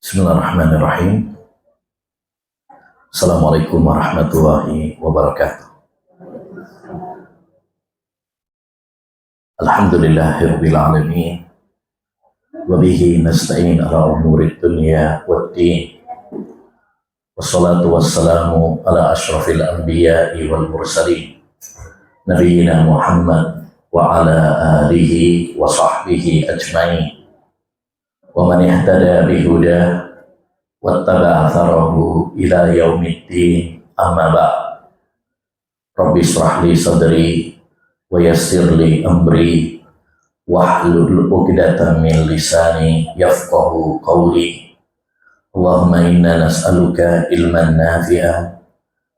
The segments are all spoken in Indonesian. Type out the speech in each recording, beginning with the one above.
Bismillahirrahmanirrahim. Assalamualaikum warahmatullahi wabarakatuh. Alhamdulillahirabbil alamin. Wa bihi nasta'in ala umurid dunya waddin. Wassalatu wassalamu ala asyrafil anbiya'i wal mursalin. Nabiyyina Muhammad wa ala alihi wa sahbihi ajma'in. Wa man ihtada bihuda wattaba'a atharahu ila yaumiddin, amma ba'd. Rabbi shrah li sadri wa yassir li amri wahlul 'uqdatam min lisani yafqahu qawli. Allahumma inna nas'aluka ilman nafi'an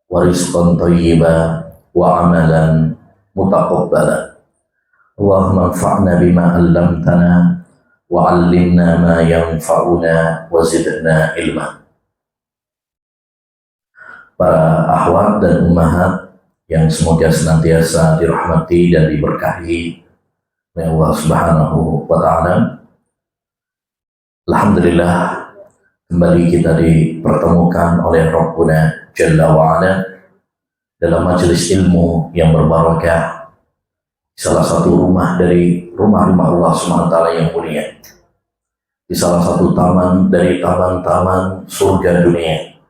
wa rizqan thayyiban wa amalan mutaqabbalan. Allahumma anfa'na bima 'allamtana wa 'allimna ma yanfa'una wa zidna ilma. Para akhwat dan ummahat yang semoga senantiasa dirahmati dan diberkahi oleh Allah Subhanahu wa taala. Alhamdulillah, kembali kita dipertemukan oleh Rabbuna Jalla wa Ala dalam majelis ilmu yang berbarakah, salah satu rumah dari rumah-rumah Allah SWT yang mulia, di salah satu taman dari taman-taman surga dunia,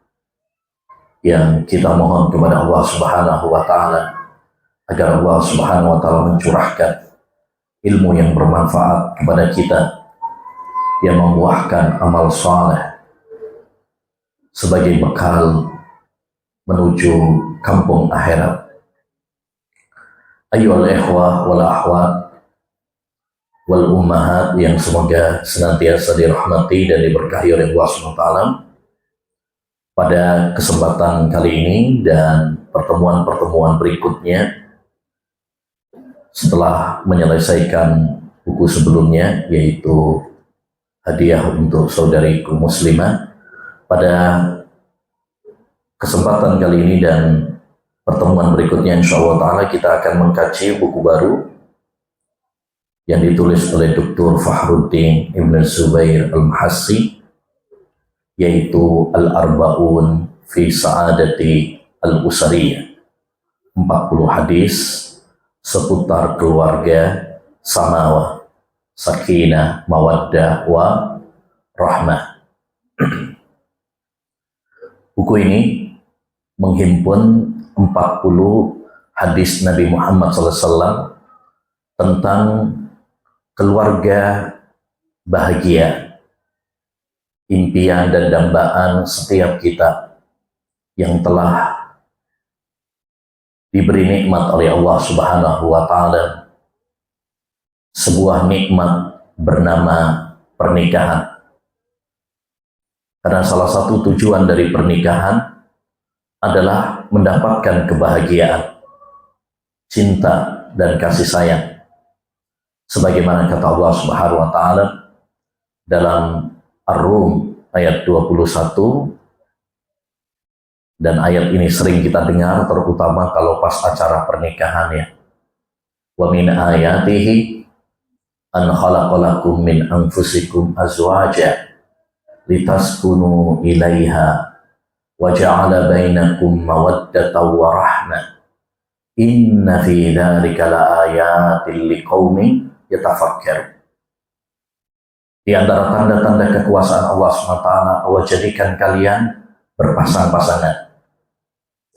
yang kita mohon kepada Allah Subhanahu wa taala agar Allah Subhanahu wa taala mencurahkan ilmu yang bermanfaat kepada kita, yang membuahkan amal saleh sebagai bekal menuju kampung akhirat. Ayyuhal ikhwah wal akhwat wal ummahat yang semoga senantiasa dirahmati dan diberkahi oleh Allah SWT. Pada kesempatan kali ini dan pertemuan-pertemuan berikutnya, setelah menyelesaikan buku sebelumnya, yaitu hadiah untuk saudariku muslimah, pada kesempatan kali ini dan pertemuan berikutnya insyaallah ta'ala kita akan mengkaji buku baru yang ditulis oleh Dr. Fakhruddin Ibn Zubair Al-Mahassi, yaitu Al-Arba'un fi Sa'adati Al-Usariyah, 40 hadis seputar keluarga samawah, sakinah, mawaddah, wa rahmah. Buku ini menghimpun 40 hadis Nabi Muhammad SAW tentang keluarga bahagia, impian dan dambaan setiap kita yang telah diberi nikmat oleh Allah Subhanahu wa taala, sebuah nikmat bernama pernikahan. Karena salah satu tujuan dari pernikahan adalah mendapatkan kebahagiaan, cinta dan kasih sayang. Sebagaimana kata Allah Subhanahu wa taala dalam Ar-Rum ayat 21, dan ayat ini sering kita dengar terutama kalau pas acara pernikahan ya. Wa min ayatihi an khalaqalakum min anfusikum azwaja litaskunu ilaiha wa ja'ala bainakum mawaddatan wa rahmah inna fi dzalika laayatil liqaumin yatafakkarun. Di antara tanda-tanda kekuasaan Allah SWT, Allah jadikan kalian berpasang-pasangan,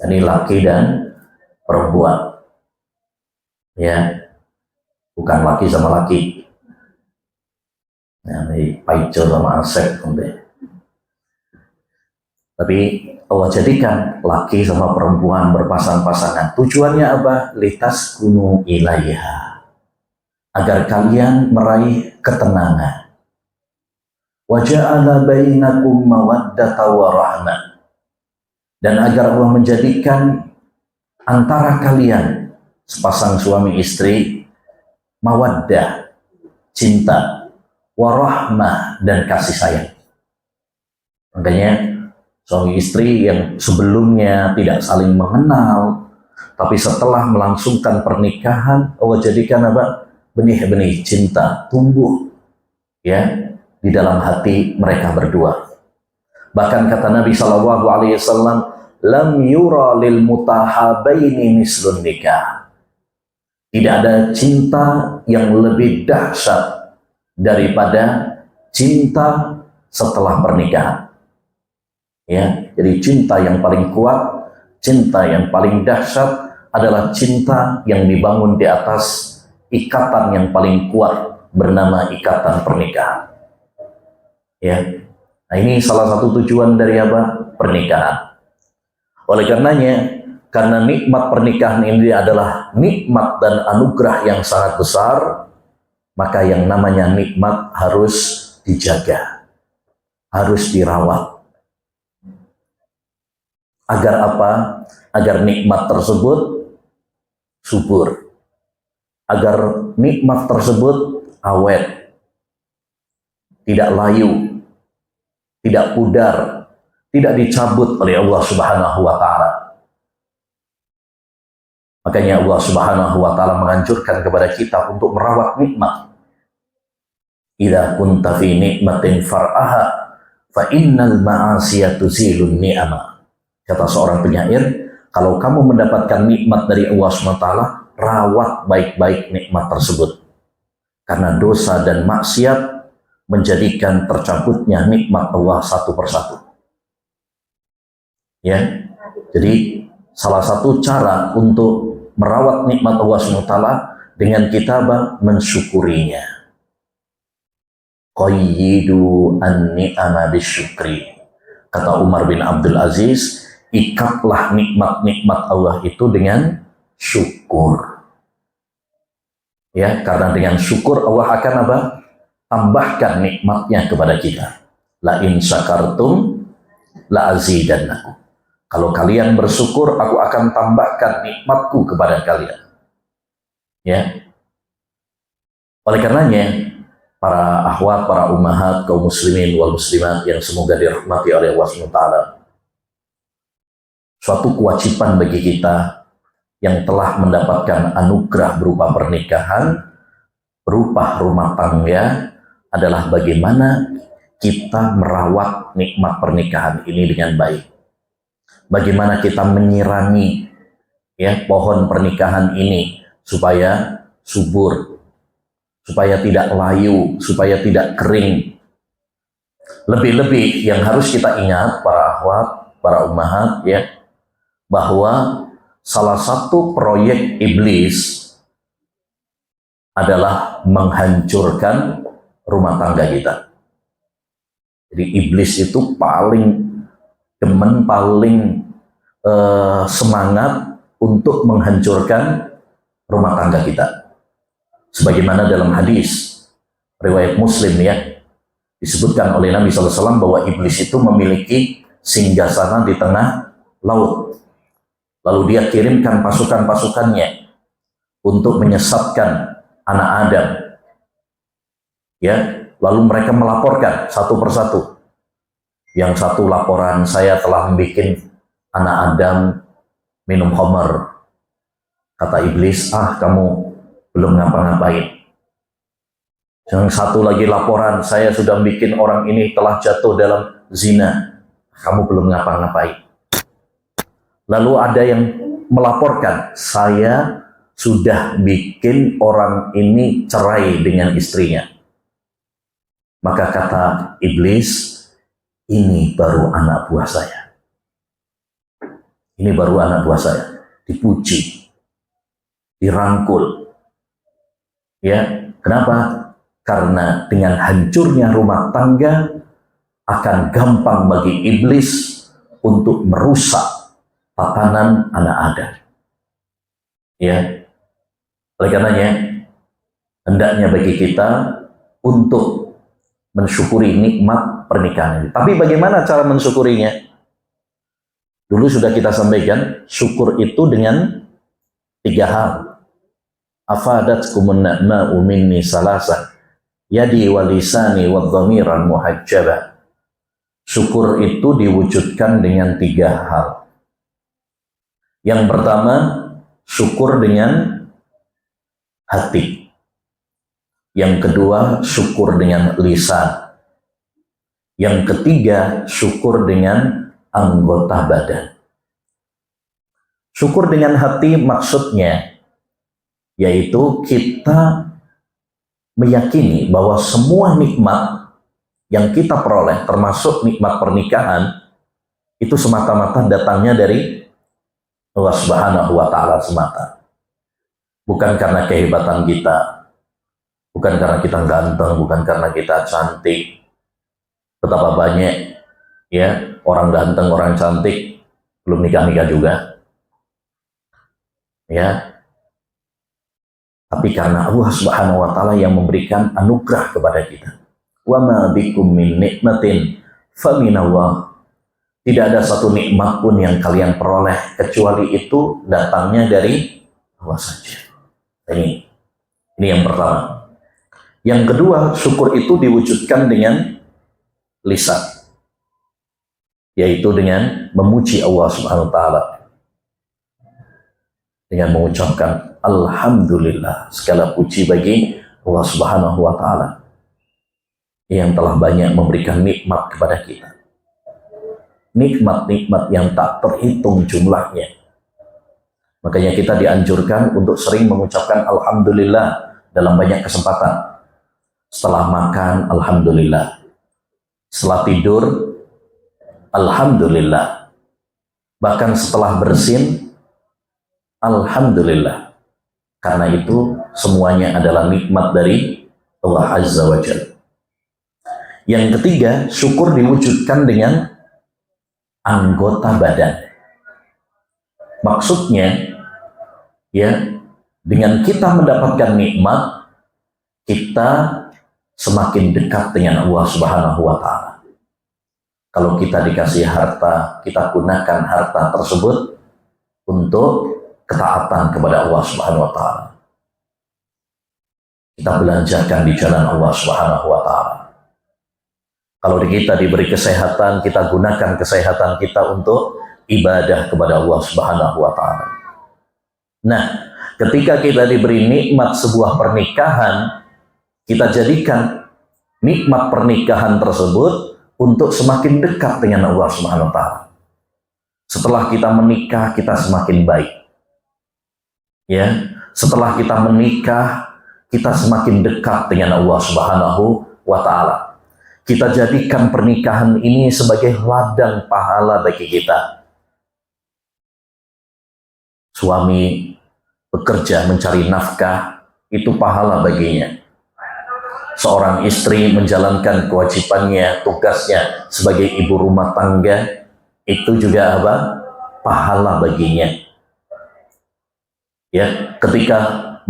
yakni laki dan perempuan, ya, bukan laki sama laki, yakni Paijo sama Asep, tapi Allah jadikan laki sama perempuan berpasang-pasangan. Tujuannya apa? Litas kunu ilaiha, agar kalian meraih ketenangan. Wa ja'ala bainakum mawaddatan wa rahmah, dan agar Allah menjadikan antara kalian sepasang suami istri mawaddah, cinta, warahmah, dan kasih sayang. Makanya suami istri yang sebelumnya tidak saling mengenal, tapi setelah melangsungkan pernikahan, Allah jadikan apa? benih-benih cinta tumbuh ya di dalam hati mereka berdua. Bahkan kata Nabi Shallallahu Alaihi Wasallam, lam yura lil mutahabaini mislun nikah. Tidak ada cinta yang lebih dahsyat daripada cinta setelah pernikahan. Ya, jadi cinta yang paling kuat, cinta yang paling dahsyat adalah cinta yang dibangun di atas ikatan yang paling kuat bernama ikatan pernikahan. Ya, nah ini salah satu tujuan dari apa? Pernikahan. Oleh karenanya, karena nikmat pernikahan ini adalah nikmat dan anugerah yang sangat besar, maka yang namanya nikmat harus dijaga, harus dirawat. Agar apa? Agar nikmat tersebut subur, agar nikmat tersebut awet, tidak layu, tidak pudar, tidak dicabut oleh Allah Subhanahu wa Ta'ala. Makanya Allah Subhanahu wa Ta'ala menganjurkan kepada kita untuk merawat nikmat. Idza kunta fi nikmatin far'aha fa innal ma'asiya tuzilun ni'ama. Kata seorang penyair, kalau kamu mendapatkan nikmat dari Allah Subhanahu wa Ta'ala, rawat baik-baik nikmat tersebut. Karena dosa dan maksiat menjadikan tercabutnya nikmat Allah satu persatu. Ya, jadi salah satu cara untuk merawat nikmat Allah SWT dengan kita mensyukurinya. Qayyidu an-ni'ama bisyukri. Kata Umar bin Abdul Aziz, ikatlah nikmat-nikmat Allah itu dengan syukur. Ya, karena dengan syukur Allah akan apa? Tambahkan nikmatnya kepada kita. La in syakartum la azidannakum. Kalau kalian bersyukur, aku akan tambahkan nikmatku kepada kalian. Ya. Oleh karenanya, para akhwat, para ummahat, kaum muslimin wal muslimat yang semoga dirahmati oleh Allah SWT, suatu kewajiban bagi kita yang telah mendapatkan anugerah berupa pernikahan, berupa rumah tangga, adalah bagaimana kita merawat nikmat pernikahan ini dengan baik. Bagaimana kita menyirangi ya pohon pernikahan ini supaya subur, supaya tidak layu, supaya tidak kering. Lebih-lebih yang harus kita ingat para akhwat, para ummahat ya, bahwa salah satu proyek iblis adalah menghancurkan rumah tangga kita. Jadi iblis itu paling demen, paling semangat untuk menghancurkan rumah tangga kita. Sebagaimana dalam hadis riwayat Muslim ya, disebutkan oleh Nabi SAW bahwa iblis itu memiliki singgasana di tengah laut. Lalu dia kirimkan pasukan-pasukannya untuk menyesatkan anak Adam. Ya, lalu mereka melaporkan satu persatu. Yang satu laporan, saya telah membuat anak Adam minum khamar. Kata iblis, kamu belum ngapa-ngapain. Yang satu lagi laporan, saya sudah membuat orang ini telah jatuh dalam zina. Kamu belum ngapa-ngapain. Lalu ada yang melaporkan, saya sudah bikin orang ini cerai dengan istrinya. Maka kata iblis, ini baru anak buah saya. Ini baru anak buah saya. Dipuji, dirangkul. Ya, kenapa? Karena dengan hancurnya rumah tangga akan gampang bagi iblis untuk merusak tatanan anak Adam. Ya, oleh karenanya hendaknya bagi kita untuk mensyukuri nikmat pernikahan ini. Tapi bagaimana cara mensyukurinya? Dulu sudah kita sampaikan, syukur itu dengan 3 hal. Afadatkumun na'ma'u minni salasa, yadi wa lisani wa dhamiran muhajjaba. Syukur itu diwujudkan dengan 3 hal. Yang pertama, syukur dengan hati. Yang kedua, syukur dengan lisan. Yang ketiga, syukur dengan anggota badan. Syukur dengan hati maksudnya yaitu kita meyakini bahwa semua nikmat yang kita peroleh, termasuk nikmat pernikahan, itu semata-mata datangnya dari Allah Subhanahu wa Ta'ala semata. Bukan karena kehebatan kita, bukan karena kita ganteng, bukan karena kita cantik. Betapa banyak ya orang ganteng, orang cantik belum nikah-nikah juga. Ya. Tapi karena Allah Subhanahu wa Ta'ala yang memberikan anugerah kepada kita. Wa ma bikum min nikmatin faminallah. Tidak ada satu nikmat pun yang kalian peroleh kecuali itu datangnya dari Allah saja. Ini yang pertama. Yang kedua, syukur itu diwujudkan dengan lisan, yaitu dengan memuji Allah Subhanahu wa Ta'ala, dengan mengucapkan Alhamdulillah, segala puji bagi Allah Subhanahu wa Ta'ala yang telah banyak memberikan nikmat kepada kita. Nikmat-nikmat yang tak terhitung jumlahnya. Makanya kita dianjurkan untuk sering mengucapkan Alhamdulillah dalam banyak kesempatan. Setelah makan, Alhamdulillah. Setelah tidur, Alhamdulillah. Bahkan setelah bersin, Alhamdulillah. Karena itu semuanya adalah nikmat dari Allah Azza wa Jalla. Yang ketiga, syukur diwujudkan dengan anggota badan. Maksudnya, ya, dengan kita mendapatkan nikmat, kita semakin dekat dengan Allah Subhanahu wa Ta'ala. Kalau kita dikasih harta, kita gunakan harta tersebut untuk ketaatan kepada Allah Subhanahu wa Ta'ala. Kita belanjakan di jalan Allah Subhanahu wa Ta'ala. Kalau kita diberi kesehatan, kita gunakan kesehatan kita untuk ibadah kepada Allah Subhanahu wa Ta'ala. Nah, ketika kita diberi nikmat sebuah pernikahan, kita jadikan nikmat pernikahan tersebut untuk semakin dekat dengan Allah Subhanahu wa Ta'ala. Setelah kita menikah, kita semakin baik. Ya, setelah kita menikah, kita semakin dekat dengan Allah Subhanahu wa Ta'ala. Kita jadikan pernikahan ini sebagai ladang pahala bagi kita. Suami bekerja mencari nafkah, itu pahala baginya. Seorang istri menjalankan kewajibannya, tugasnya sebagai ibu rumah tangga, itu juga apa? Pahala baginya. Ya, ketika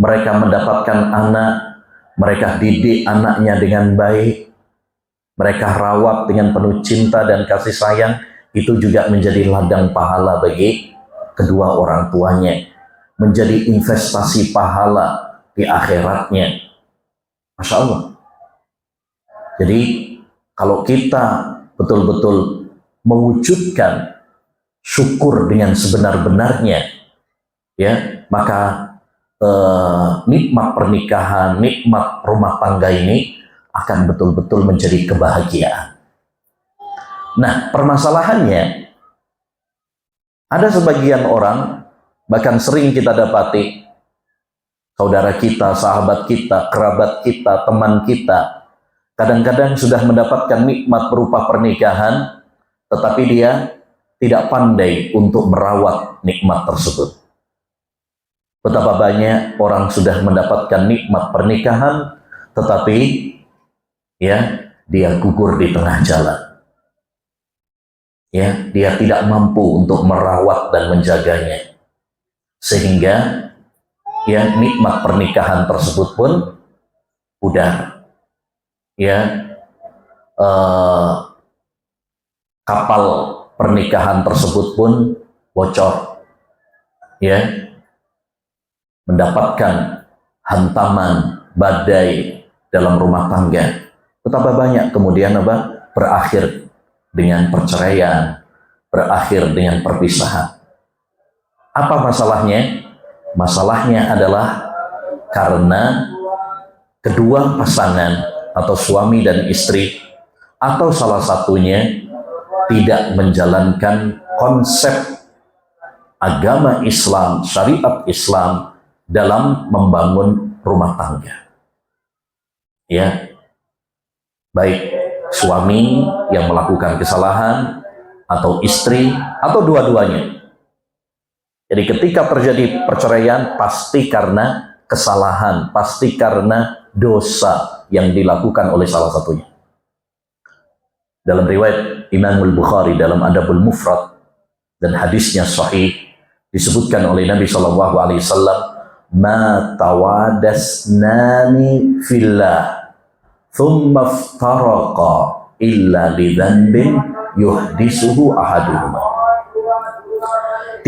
mereka mendapatkan anak, mereka didik anaknya dengan baik, mereka rawat dengan penuh cinta dan kasih sayang, itu juga menjadi ladang pahala bagi kedua orang tuanya, menjadi investasi pahala di akhiratnya. Masya Allah. Jadi kalau kita betul-betul mewujudkan syukur dengan sebenar-benarnya, ya, maka nikmat pernikahan, nikmat rumah tangga ini akan betul-betul menjadi kebahagiaan. Nah, permasalahannya, ada sebagian orang, bahkan sering kita dapati, saudara kita, sahabat kita, kerabat kita, teman kita, kadang-kadang sudah mendapatkan nikmat berupa pernikahan, tetapi dia tidak pandai untuk merawat nikmat tersebut. Betapa banyak orang sudah mendapatkan nikmat pernikahan, tetapi ya, dia gugur di tengah jalan. Ya, dia tidak mampu untuk merawat dan menjaganya. Sehingga ya, nikmat pernikahan tersebut pun pudar. Ya, kapal pernikahan tersebut pun bocor. Ya, mendapatkan hantaman badai dalam rumah tangga. Betapa banyak kemudian apa? Berakhir dengan perceraian, berakhir dengan perpisahan. Apa masalahnya? Masalahnya adalah karena kedua pasangan atau suami dan istri atau salah satunya tidak menjalankan konsep agama Islam, syariat Islam dalam membangun rumah tangga. Ya, baik suami yang melakukan kesalahan atau istri atau dua-duanya. Jadi ketika terjadi perceraian pasti karena kesalahan, pasti karena dosa yang dilakukan oleh salah satunya. Dalam riwayat Imam Al-Bukhari dalam Adabul Mufrad dan hadisnya sahih disebutkan oleh Nabi SAW, ma tawadasnani fillah thumma iftaraqa illa lidhanbin yuhdisuhu ahaduhuma.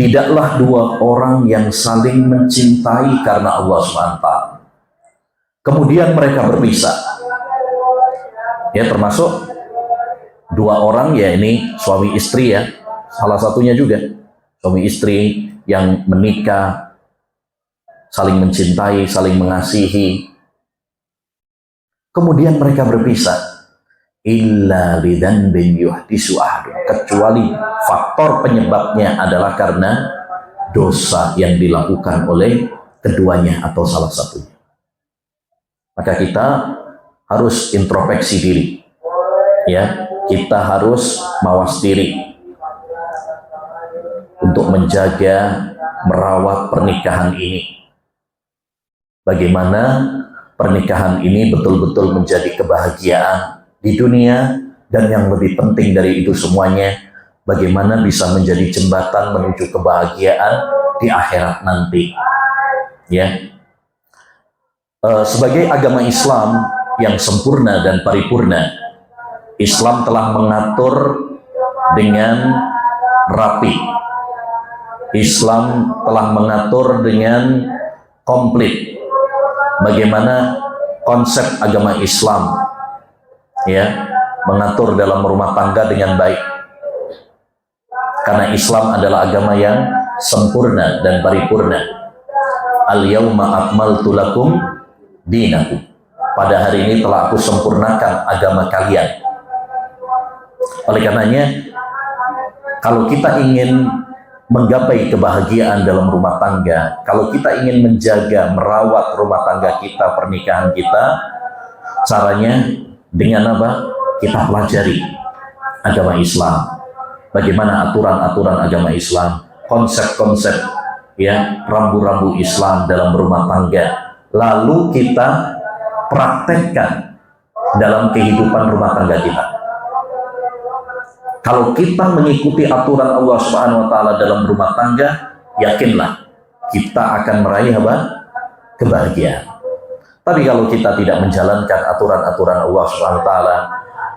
Tidaklah dua orang yang saling mencintai karena Allah SWT kemudian mereka berpisah. Ya, termasuk dua orang, ya ini suami istri ya, salah satunya juga suami istri yang menikah, saling mencintai, saling mengasihi, kemudian mereka berpisah. Illa lidzanbin yuhdisu ahadun, kecuali faktor penyebabnya adalah karena dosa yang dilakukan oleh keduanya atau salah satunya. Maka kita harus introspeksi diri, ya, kita harus mawas diri untuk menjaga, merawat pernikahan ini. Bagaimana pernikahan ini betul-betul menjadi kebahagiaan di dunia, dan yang lebih penting dari itu semuanya, bagaimana bisa menjadi jembatan menuju kebahagiaan di akhirat nanti. Ya, sebagai agama Islam yang sempurna dan paripurna, Islam telah mengatur dengan rapi. Islam telah mengatur dengan komplit bagaimana konsep agama Islam, ya, mengatur dalam rumah tangga dengan baik. Karena Islam adalah agama yang sempurna dan paripurna. Al-yauma akmaltu lakum dinakum. Pada hari ini telah aku sempurnakan agama kalian. Oleh karenanya, kalau kita ingin menggapai kebahagiaan dalam rumah tangga, kalau kita ingin menjaga, merawat rumah tangga kita, pernikahan kita, caranya dengan apa? Kita pelajari agama Islam. Bagaimana aturan-aturan agama Islam, konsep-konsep, ya, rambu-rambu Islam dalam rumah tangga. Lalu kita praktekkan dalam kehidupan rumah tangga kita. Kalau kita mengikuti aturan Allah Subhanahu wa taala dalam rumah tangga, yakinlah kita akan meraih apa? Kebahagiaan. Tapi kalau kita tidak menjalankan aturan-aturan Allah Subhanahu wa taala,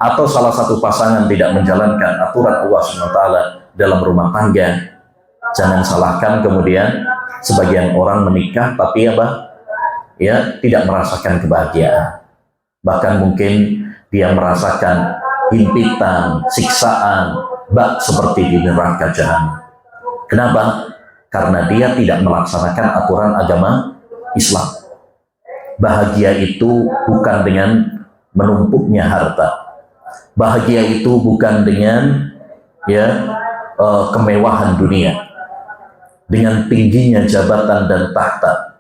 atau salah satu pasangan tidak menjalankan aturan Allah Subhanahu wa taala dalam rumah tangga, jangan salahkan kemudian sebagian orang menikah tapi apa? Ya, tidak merasakan kebahagiaan. Bahkan mungkin dia merasakan himpitan, siksaan, bak seperti di neraka jahanam. Kenapa? Karena dia tidak melaksanakan aturan agama Islam. Bahagia itu bukan dengan menumpuknya harta. Bahagia itu bukan dengan, ya, kemewahan dunia, dengan tingginya jabatan dan tahta.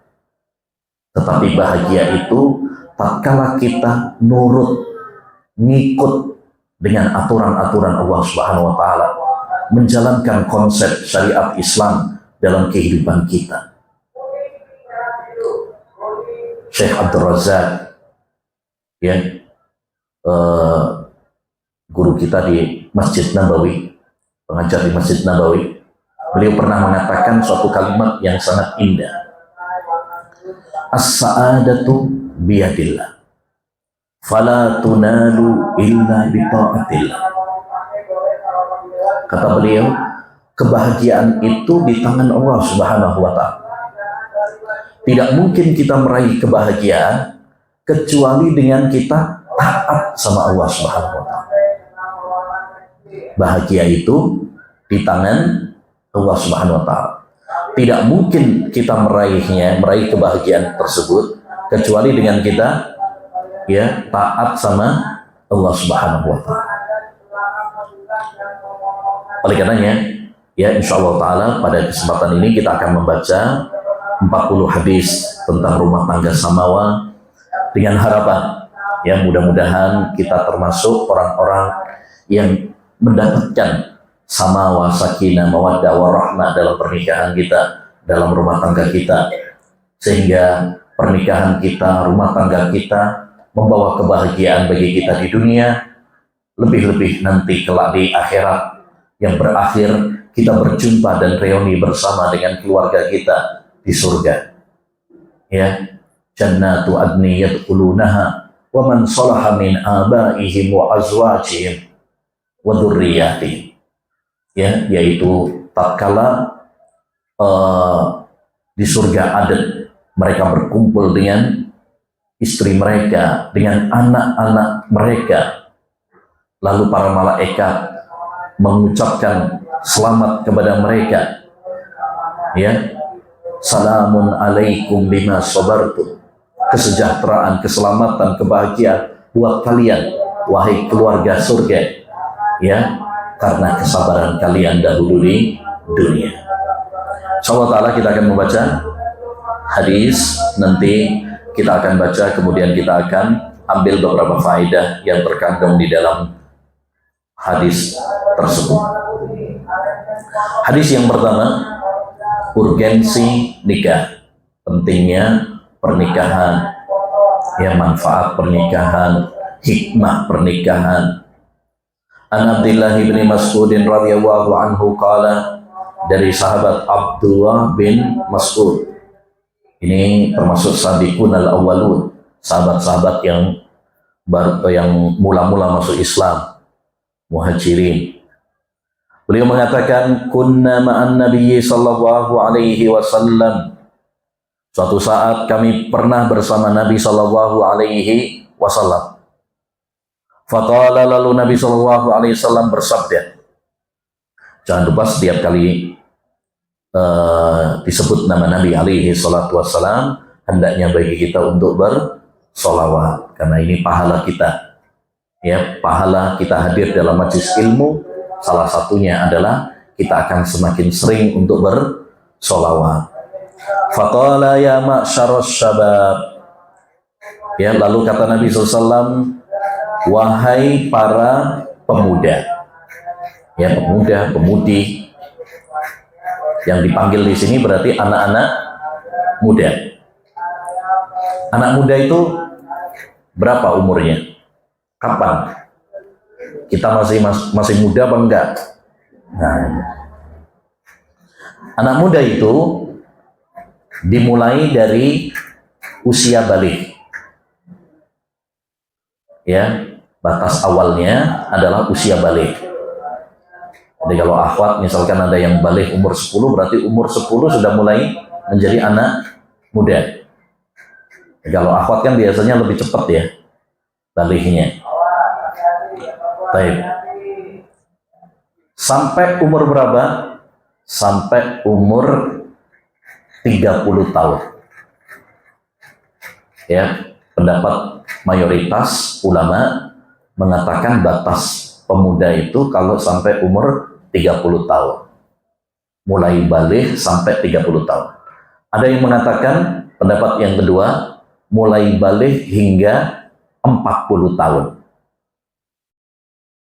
Tetapi bahagia itu tatkala kita nurut, ngikut dengan aturan-aturan Allah Subhanahu wa taala, menjalankan konsep syariat Islam dalam kehidupan kita. Syekh Abdul Razak, ya, guru kita di Masjid Nabawi, pengajar di Masjid Nabawi, beliau pernah mengatakan suatu kalimat yang sangat indah. As-sa'adatu biyadillah, fala tunalu illa bita'atillah. Kata beliau, kebahagiaan itu di tangan Allah Subhanahu wa taala. Tidak mungkin kita meraih kebahagiaan kecuali dengan kita taat sama Allah Subhanahu wa taala. Bahagia itu di tangan Allah Subhanahu wa taala. Tidak mungkin kita meraih kebahagiaan tersebut kecuali dengan kita ya taat sama Allah Subhanahu wa taala. Oleh karenanya, ya insyaallah taala pada kesempatan ini kita akan membaca 40 hadis tentang rumah tangga samawa dengan harapan ya mudah-mudahan kita termasuk orang-orang yang mendapatkan samawa, sakinah, mawaddah, warahmah dalam pernikahan kita, dalam rumah tangga kita, sehingga pernikahan kita, rumah tangga kita membawa kebahagiaan bagi kita di dunia, lebih-lebih nanti kelak di akhirat yang berakhir kita berjumpa dan reuni bersama dengan keluarga kita di surga. Ya, jannatu adni yadkhulunaha wa man salaha min abaihim wa azwajihim wa dzurriyyatihim. Ya, yaitu tatkala di surga aden mereka berkumpul dengan istri mereka, dengan anak-anak mereka, lalu para malaikat mengucapkan selamat kepada mereka, ya, salamun alaikum bima sabartum, kesejahteraan, keselamatan, kebahagiaan buat kalian wahai keluarga surga, ya, karena kesabaran kalian dahulu di dunia. Insyaallah taala kita akan membaca hadis, nanti kita akan baca, kemudian kita akan ambil beberapa faedah yang terkandung di dalam hadis tersebut. Hadis yang pertama, urgensi nikah, pentingnya pernikahan, ya, manfaat pernikahan, hikmah pernikahan. An Abdullah bin Mas'ud radhiyallahu anhu qala, dari sahabat Abdullah bin Mas'ud, ini termasuk sabiqun al-awwalun, sahabat-sahabat yang mula-mula masuk Islam, muhajirin. Beliau mengatakan, kunna ma'an nabiyyi sallallahu alaihi wasallam, suatu saat kami pernah bersama Nabi sallallahu alaihi wasallam. Faqala, lalu Nabi sallallahu alaihi wasallam bersabda, jangan lupa setiap kali disebut nama Nabi alaihi salatu wassalam, hendaknya bagi kita untuk bersolawat, karena ini pahala kita, ya, pahala kita hadir dalam majlis ilmu. Salah satunya adalah kita akan semakin sering untuk bersolawat. Faqala ya ma'syaras syabab, ya, lalu kata Nabi SAW, wahai para pemuda, ya, pemuda, pemudi, yang dipanggil di sini berarti anak-anak muda. Anak muda itu berapa umurnya? Kapan? Kita masih muda apa enggak? Nah, anak muda itu dimulai dari usia balik. Ya, batas awalnya adalah usia balik. Jadi kalau akhwat misalkan ada yang balik umur 10, berarti umur 10 sudah mulai menjadi anak muda. Kalau akhwat kan biasanya lebih cepat ya baliknya. Baik. Sampai umur berapa? Sampai umur 30 tahun. Ya, pendapat mayoritas ulama mengatakan batas pemuda itu kalau sampai umur 30 tahun. Mulai balik sampai 30 tahun. Ada yang mengatakan pendapat yang kedua, mulai balik hingga 40 tahun.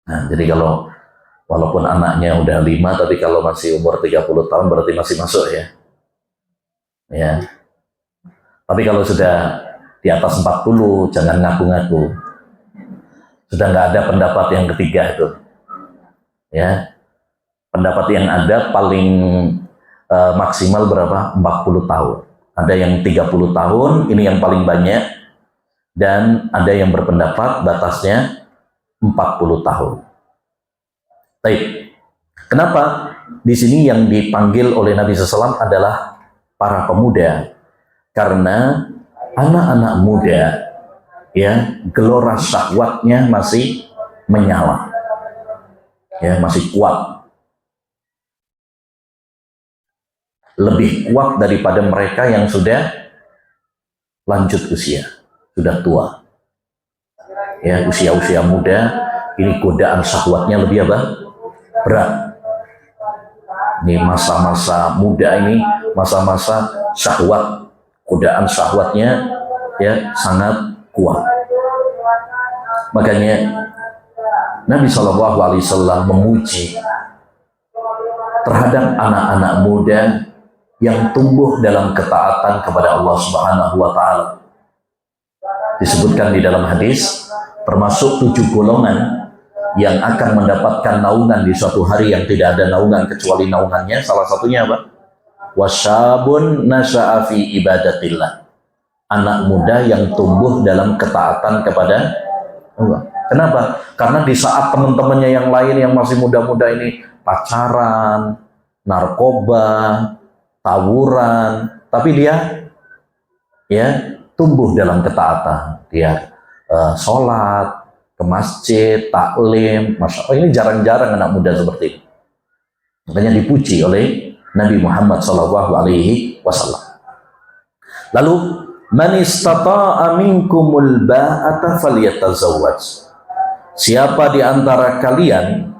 Nah, jadi kalau walaupun anaknya udah 5, tapi kalau masih umur 30 tahun berarti masih masuk ya. Ya. Tapi kalau sudah di atas 40, jangan ngaku-ngaku. Sudah nggak ada pendapat yang ketiga itu. Ya. Pendapat yang ada paling maksimal berapa? 40 tahun. Ada yang 30 tahun, ini yang paling banyak. Dan ada yang berpendapat batasnya 40 tahun. Baik. Kenapa di sini yang dipanggil oleh Nabi SAW adalah para pemuda? Karena anak-anak muda, ya, gelora syahwatnya masih menyala, ya, masih kuat, lebih kuat daripada mereka yang sudah lanjut usia, sudah tua. Ya, usia-usia muda ini godaan syahwatnya lebih apa? Berat. Ini masa-masa muda ini masa-masa syahwat, godaan syahwatnya ya sangat kuat. Makanya Nabi SAW memuji terhadap anak-anak muda yang tumbuh dalam ketaatan kepada Allah Subhanahu wa Ta'ala. Disebutkan di dalam hadis, termasuk 7 golongan yang akan mendapatkan naungan di suatu hari yang tidak ada naungan kecuali naungannya. Salah satunya apa? Wasyabun nasya'a fi ibadatillah. Anak muda yang tumbuh dalam ketaatan kepada Allah. Kenapa? Karena di saat teman-temannya yang lain yang masih muda-muda ini pacaran, narkoba, tawuran, tapi dia ya tumbuh dalam ketaatan. Dia sholat, ke masjid, taklim, Masya Allah, ini jarang-jarang anak muda seperti ini. Makanya dipuji oleh Nabi Muhammad SAW. Lalu, man istata'a minkumul ba'ata falyatazawwaj. Siapa di antara kalian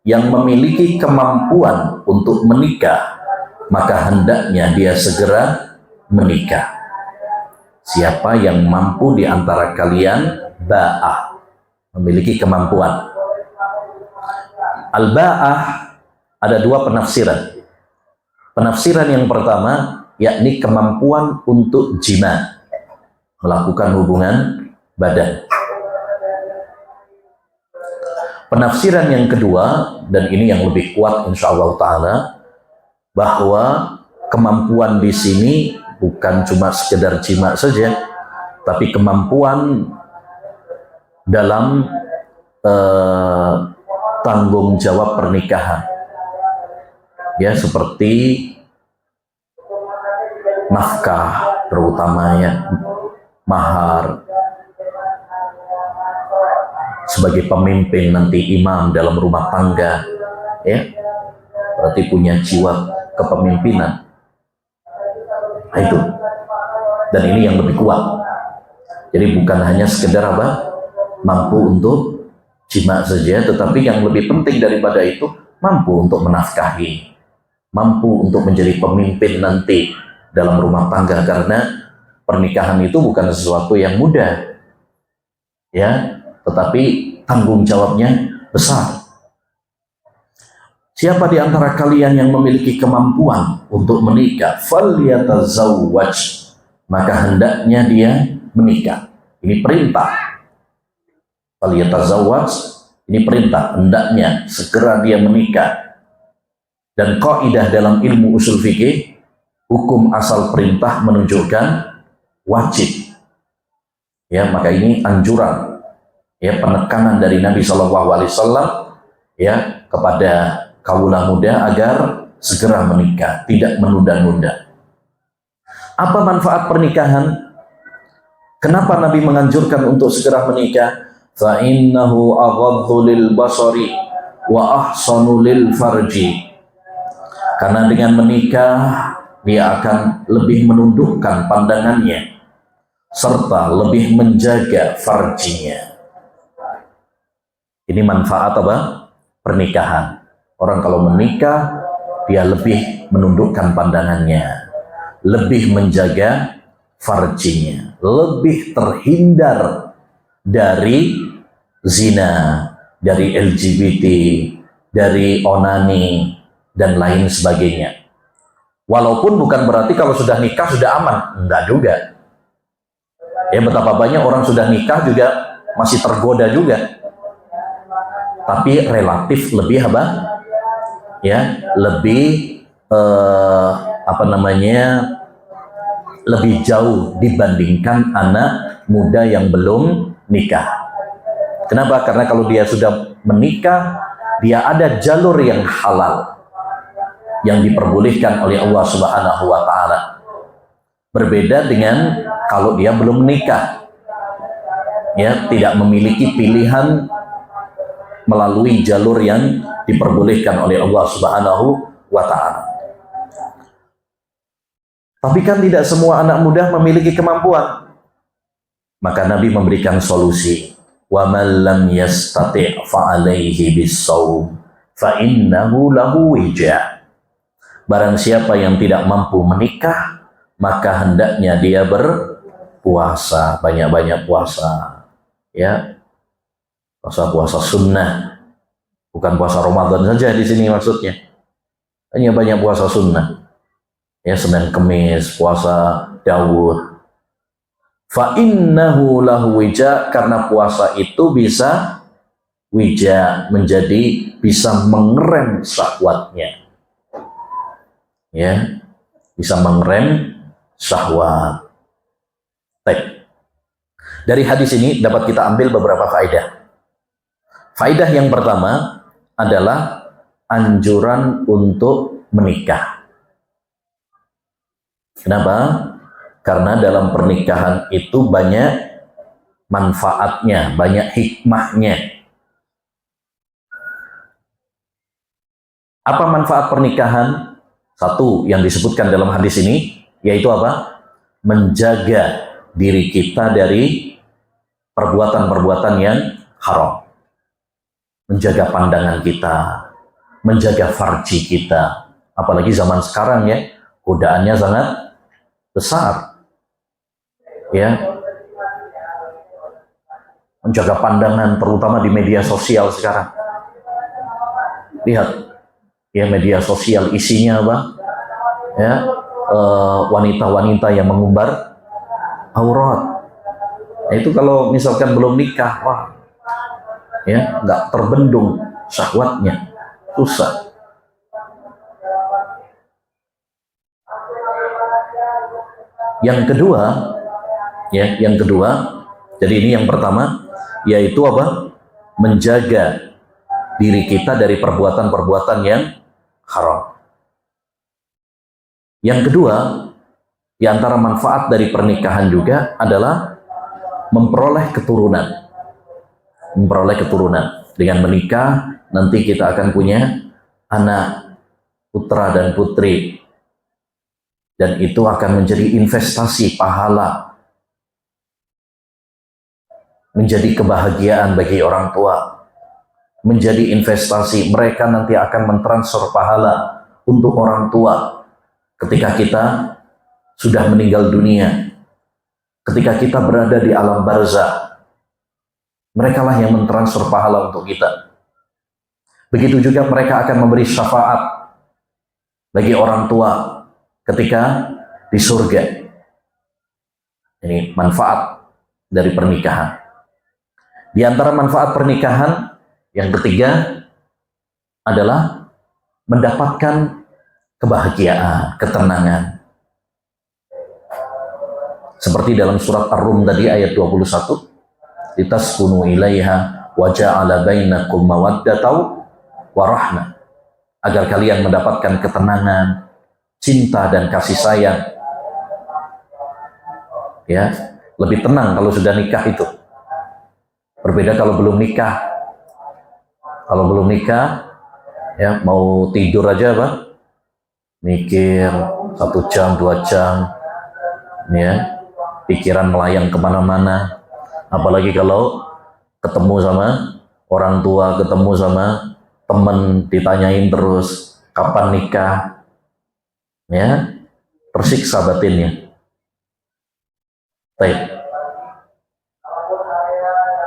yang memiliki kemampuan untuk menikah, maka hendaknya dia segera menikah. Siapa yang mampu di antara kalian ba'ah, memiliki kemampuan. Al-ba'ah ada 2 penafsiran. Penafsiran yang pertama yakni kemampuan untuk jima, melakukan hubungan badan. Penafsiran yang kedua, dan ini yang lebih kuat insyaallah ta'ala, bahwa kemampuan di sini bukan cuma sekedar jima saja, tapi kemampuan dalam tanggung jawab pernikahan. Ya, seperti nafkah, terutamanya mahar, sebagai pemimpin nanti imam dalam rumah tangga, ya, berarti punya jiwa kepemimpinan. Nah, itu, dan ini yang lebih kuat. Jadi bukan hanya sekedar apa, mampu untuk jima saja, tetapi yang lebih penting daripada itu mampu untuk menafkahi, mampu untuk menjadi pemimpin nanti dalam rumah tangga, karena pernikahan itu bukan sesuatu yang mudah, ya, tetapi tanggung jawabnya besar. Siapa di antara kalian yang memiliki kemampuan untuk menikah, falyatazawwaj, maka hendaknya dia menikah. Ini perintah. Falyatazawwaj, ini perintah, hendaknya segera dia menikah. Dan kaidah dalam ilmu usul fikih, hukum asal perintah menunjukkan wajib. Ya, maka ini anjuran, ya, penekanan dari Nabi SAW, ya, kepada kaula muda agar segera menikah, tidak menunda-nunda. Apa manfaat pernikahan? Kenapa Nabi menganjurkan untuk segera menikah? Fa innahu aghaddu lil basari wa ahsanu lil farji. Karena dengan menikah dia akan lebih menundukkan pandangannya serta lebih menjaga farjinya. Ini manfaat apa? Pernikahan. Orang kalau menikah, dia lebih menundukkan pandangannya, lebih menjaga farjinya, lebih terhindar dari zina, dari LGBT, dari onani, dan lain sebagainya. Walaupun bukan berarti kalau sudah nikah sudah aman, enggak juga. Ya, betapa banyak orang sudah nikah juga masih tergoda juga. Tapi relatif lebih apa? Ya, lebih lebih jauh dibandingkan anak muda yang belum nikah. Kenapa? Karena kalau dia sudah menikah, dia ada jalur yang halal yang diperbolehkan oleh Allah Subhanahu wa Ta'ala. Berbeda dengan kalau dia belum menikah, ya, tidak memiliki pilihan melalui jalur yang diperbolehkan oleh Allah Subhanahu wa Ta'ala. Tapi kan tidak semua anak muda memiliki kemampuan. Maka Nabi memberikan solusi. wa man lam yastati' fa alaihi bis-shaum fa innahu lahu wija. Barang siapa yang tidak mampu menikah, maka hendaknya dia berpuasa, banyak-banyak puasa. Ya. Puasa-puasa sunnah. Bukan puasa Ramadan saja di sini maksudnya. Hanya banyak puasa sunnah. Ya, Senin Kemis, puasa Daud. Fa innahu lahu wija, karena puasa itu bisa wija, menjadi bisa mengerem syahwatnya. Ya, bisa mengerem syahwat. Baik. Dari hadis ini dapat kita ambil beberapa faedah. Faedah yang pertama adalah anjuran untuk menikah. Kenapa? Karena dalam pernikahan itu banyak manfaatnya, banyak hikmahnya. Apa manfaat pernikahan? Satu yang disebutkan dalam hadis ini, yaitu apa? Menjaga diri kita dari perbuatan-perbuatan yang haram. Menjaga pandangan kita, menjaga farji kita. Apalagi zaman sekarang ya, godaannya sangat besar. Ya, menjaga pandangan terutama di media sosial sekarang. Lihat, ya, media sosial isinya apa? Ya, wanita-wanita yang mengumbar aurat. Nah, itu kalau misalkan belum nikah, wah, ya, nggak terbendung syahwatnya, susah. Yang kedua, ya, yang kedua, jadi ini yang pertama, yaitu apa? Menjaga diri kita dari perbuatan-perbuatan yang haram. Yang kedua, di antara manfaat dari pernikahan juga adalah memperoleh keturunan. Memperoleh keturunan. Dengan menikah, nanti kita akan punya anak, putra dan putri. Dan itu akan menjadi investasi pahala. Menjadi kebahagiaan bagi orang tua. Menjadi investasi. Mereka nanti akan mentransfer pahala untuk orang tua ketika kita sudah meninggal dunia. Ketika kita berada di alam barzah, mereka lah yang mentransfer pahala untuk kita. Begitu juga mereka akan memberi syafaat bagi orang tua ketika di surga. Ini manfaat dari pernikahan. Di antara manfaat pernikahan yang ketiga adalah mendapatkan kebahagiaan, ketenangan. Seperti dalam surat Ar-Rum tadi ayat 21, litaskunu ilaiha wa ja'ala bainakum mawaddatan wa rahmah, agar kalian mendapatkan ketenangan, cinta dan kasih sayang. Ya, lebih tenang kalau sudah nikah itu. Berbeda kalau belum nikah. Kalau belum nikah, ya, mau tidur aja, Pak, mikir 1 jam, 2 jam, ya, pikiran melayang kemana-mana. Apalagi kalau ketemu sama orang tua, ketemu sama teman, ditanyain terus kapan nikah, ya, tersiksa batinnya. Baik.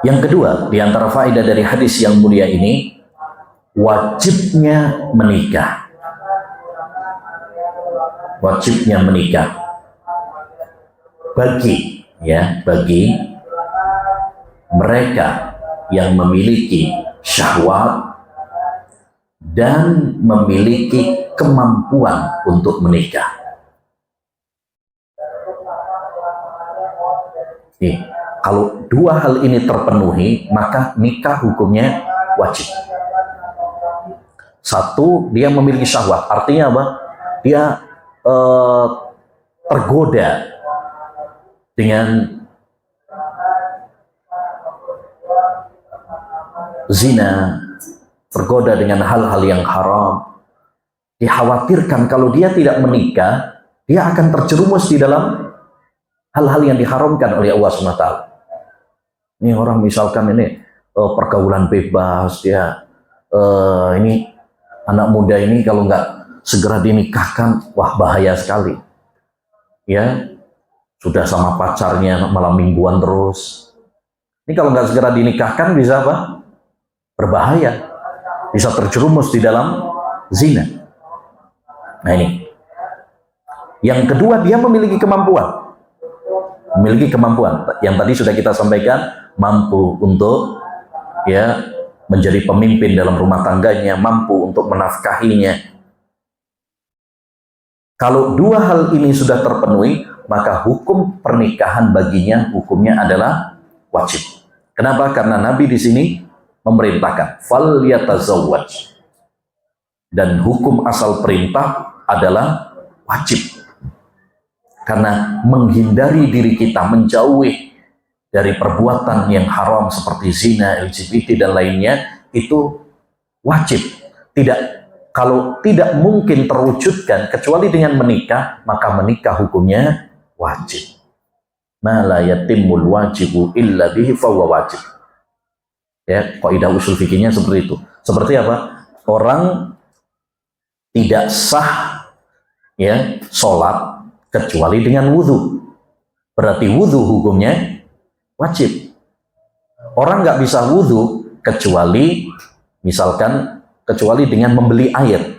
Yang kedua, di antara faedah dari hadis yang mulia ini, wajibnya menikah. Wajibnya menikah bagi, ya, bagi mereka yang memiliki syahwat dan memiliki kemampuan untuk menikah. Nih, kalau dua hal ini terpenuhi, maka nikah hukumnya wajib. Satu, dia memiliki syahwat. Artinya apa? Dia tergoda dengan zina, tergoda dengan hal-hal yang haram. Dikhawatirkan kalau dia tidak menikah, dia akan terjerumus di dalam hal-hal yang diharamkan oleh Allah SWT. Ini orang misalkan ini pergaulan bebas, dia ini anak muda ini kalau nggak segera dinikahkan, wah bahaya sekali. Ya, sudah sama pacarnya malam mingguan terus. Ini kalau nggak segera dinikahkan bisa apa? Berbahaya, bisa terjerumus di dalam zina. Nah ini. Yang kedua, dia memiliki kemampuan. Memiliki kemampuan. Yang tadi sudah kita sampaikan, mampu untuk ya menjadi pemimpin dalam rumah tangganya, mampu untuk menafkahinya. Kalau dua hal ini sudah terpenuhi, maka hukum pernikahan baginya hukumnya adalah wajib. Kenapa? Karena Nabi di sini memerintahkan fal yatazawwaj. Dan hukum asal perintah adalah wajib. Karena menghindari diri kita, menjauhi dari perbuatan yang haram seperti zina, LGBT dan lainnya, itu wajib. Kalau tidak mungkin terwujudkan kecuali dengan menikah, maka menikah hukumnya wajib. Ma la yatimul wajibu illa bihi fahuwa wajib. Ya, kaidah usul fikihnya seperti itu. Seperti apa? Orang tidak sah ya sholat kecuali dengan wudhu. Berarti wudhu hukumnya wajib. Orang nggak bisa wudhu kecuali misalkan dengan membeli air.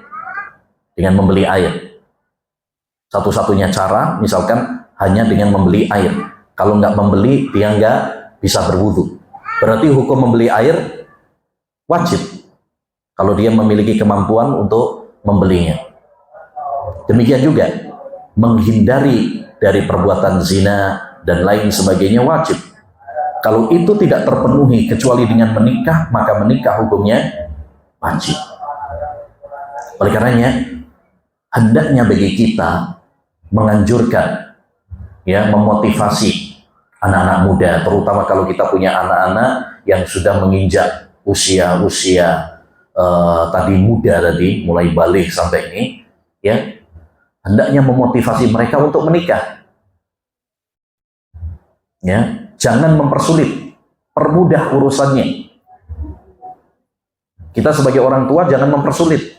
Dengan membeli air. Satu-satunya cara misalkan hanya dengan membeli air. Kalau nggak membeli, dia nggak bisa berwudhu. Berarti hukum membeli air wajib. Kalau dia memiliki kemampuan untuk membelinya. Demikian juga menghindari dari perbuatan zina dan lain sebagainya wajib. Kalau itu tidak terpenuhi kecuali dengan menikah, maka menikah hukumnya wajib. Oleh karenanya, hendaknya bagi kita menganjurkan, ya, memotivasi anak-anak muda, terutama kalau kita punya anak-anak yang sudah menginjak usia tadi muda tadi, mulai balik sampai ini, ya, hendaknya memotivasi mereka untuk menikah. Ya, jangan mempersulit, permudah urusannya. Kita sebagai orang tua jangan mempersulit.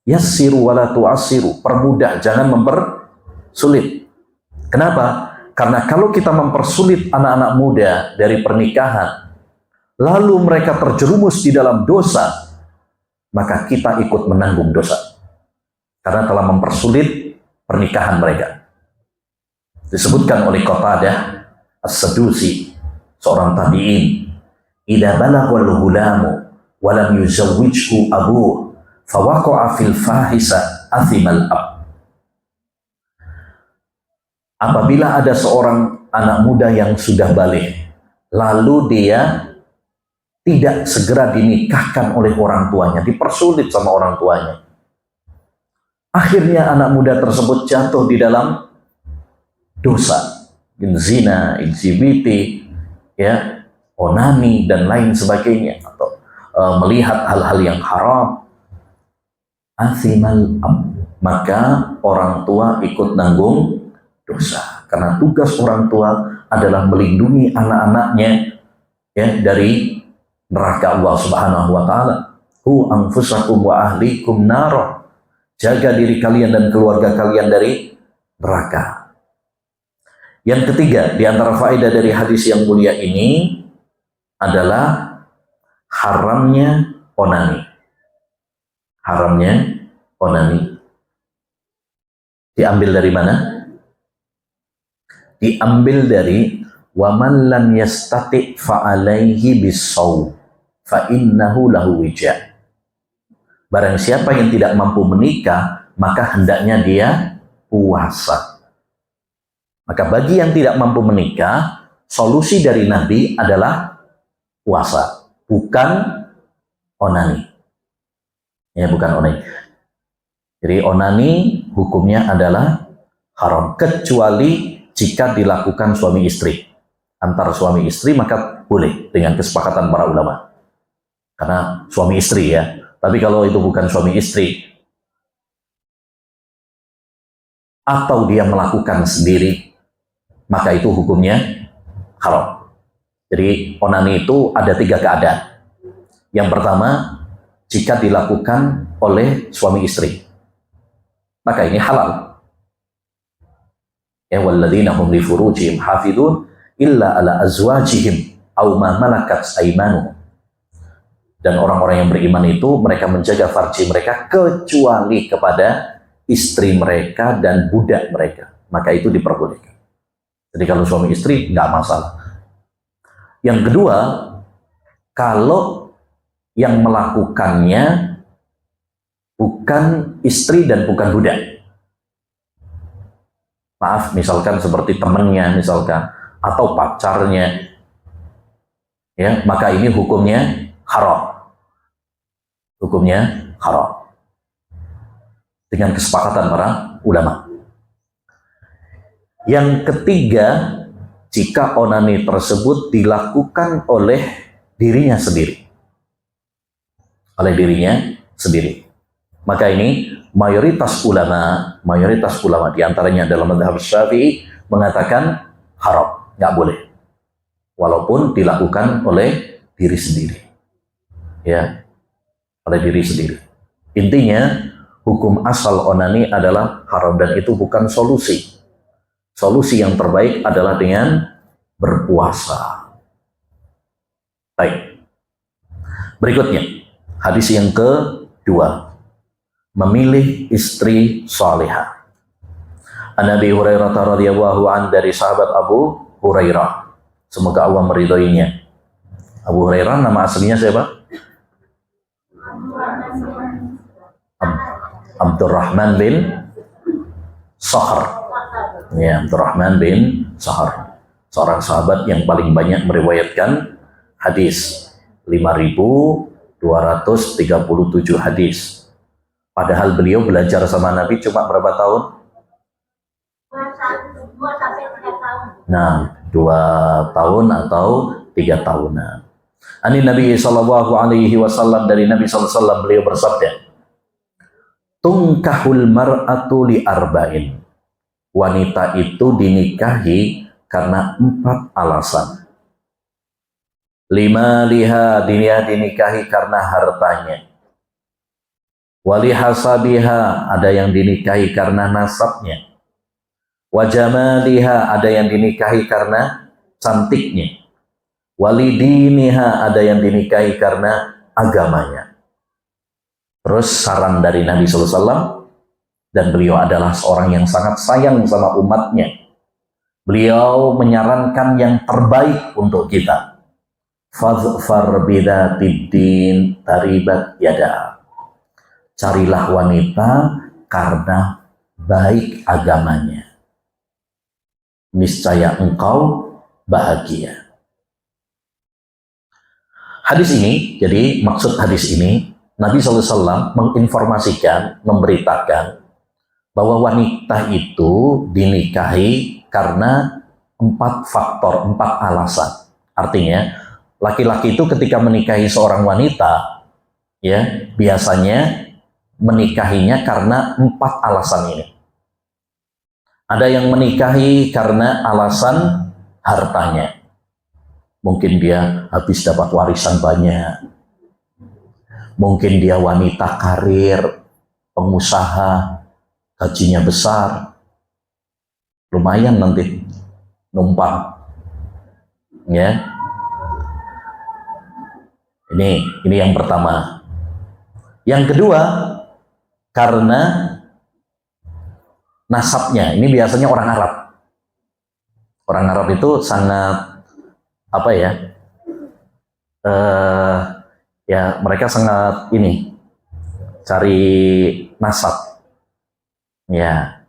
Yassiru wala tu'assiru, permudah, jangan mempersulit. Kenapa? Karena kalau kita mempersulit anak-anak muda dari pernikahan, lalu mereka terjerumus di dalam dosa, maka kita ikut menanggung dosa. Karena telah mempersulit pernikahan mereka. Disebutkan oleh Qatadah As-Sadusi, seorang tabi'in, idza balaghal ghulamu wa lam yuzawwijhu abuhu fawaqa'a fil fahisa athimal ab. Apabila ada seorang anak muda yang sudah balik, lalu dia tidak segera dinikahkan oleh orang tuanya, dipersulit sama orang tuanya, akhirnya anak muda tersebut jatuh di dalam dosa, zina, LGBT, ya, onani dan lain sebagainya, atau melihat hal-hal yang haram, athimal ab, maka orang tua ikut nanggung dosa. Karena tugas orang tua adalah melindungi anak-anaknya, ya, dari neraka Allah Subhanahu wa taala. Hu anfusakum wa ahlikum nar. Jaga diri kalian dan keluarga kalian dari neraka. Yang ketiga, di antara faedah dari hadis yang mulia ini adalah haramnya onani. Haramnya onani. Diambil dari mana? Diambil dari waman lam yastati fa'alaihi bisawm fa innahu lahu wija. Barang siapa yang tidak mampu menikah, maka hendaknya dia puasa. Maka bagi yang tidak mampu menikah, solusi dari Nabi adalah puasa, bukan onani. Ya, bukan onani. Jadi onani hukumnya adalah haram, kecuali jika dilakukan suami istri. Antar suami istri maka boleh dengan kesepakatan para ulama. Karena suami istri, ya. Tapi kalau itu bukan suami istri, atau dia melakukan sendiri, maka itu hukumnya haram. Jadi onani itu ada 3 keadaan. Yang pertama, jika dilakukan oleh suami istri, maka ini halal. Ya, walladzina hum li furujihim hafidun illa ala azwajihim aw ma malakat aymanuhum. Dan orang-orang yang beriman itu mereka menjaga farji mereka kecuali kepada istri mereka dan budak mereka, maka itu diperbolehkan. Jadi kalau suami istri nggak masalah. Yang kedua, kalau yang melakukannya bukan istri dan bukan budak, maaf, misalkan seperti temannya misalkan atau pacarnya, ya, maka ini hukumnya haram. Hukumnya haram dengan kesepakatan para ulama. Yang ketiga, jika onani tersebut dilakukan oleh dirinya sendiri, maka ini mayoritas ulama diantaranya dalam mazhab Syafi'i mengatakan haram, nggak boleh, walaupun dilakukan oleh diri sendiri, ya, oleh diri sendiri. Intinya hukum asal onani adalah haram dan itu bukan solusi. Solusi yang terbaik adalah dengan berpuasa. Baik. Berikutnya, hadis yang kedua, memilih istri salihah. An Abi Hurairah radhiyallahu an, dari sahabat Abu Hurairah, semoga Allah meridhoinya. Abu Hurairah nama aslinya siapa? Abdurrahman bin Sahr. Ya, Abdurrahman bin Sahr, seorang sahabat yang paling banyak meriwayatkan hadis, 5.237 hadis. Padahal beliau belajar sama Nabi cuma berapa tahun? 2 tahun atau 3 tahunan. Ani Nabi sallallahu alaihi wasallam, dari Nabi sallallahu alaihi wasallam beliau bersabda, "Tunkahul mar'atu li arba'in." Wanita itu dinikahi karena 4 alasan. 5 liha, dia dinikahi karena hartanya. Wali hasabiha, ada yang dinikahi karena nasabnya. Wajamaliha, ada yang dinikahi karena cantiknya. Walidiniha, ada yang dinikahi karena agamanya. Terus saran dari Nabi SAW, dan beliau adalah seorang yang sangat sayang sama umatnya. Beliau menyarankan yang terbaik untuk kita. Fadhfar bidzatid din taribat yada. Carilah wanita karena baik agamanya, niscaya engkau bahagia. Hadis ini, jadi maksud hadis ini, Nabi SAW menginformasikan, memberitakan bahwa wanita itu dinikahi karena 4 faktor, 4 alasan. Artinya, laki-laki itu ketika menikahi seorang wanita, ya, biasanya menikahinya karena 4 alasan ini. Ada yang menikahi karena alasan hartanya. Mungkin dia habis dapat warisan banyak. Mungkin dia wanita karir, pengusaha, gajinya besar, lumayan nanti numpang, ya. Ini yang pertama. Yang kedua, karena nasabnya. Ini biasanya orang Arab. Orang Arab itu sangat apa ya? Ya, mereka sangat ini cari nasab. Ya,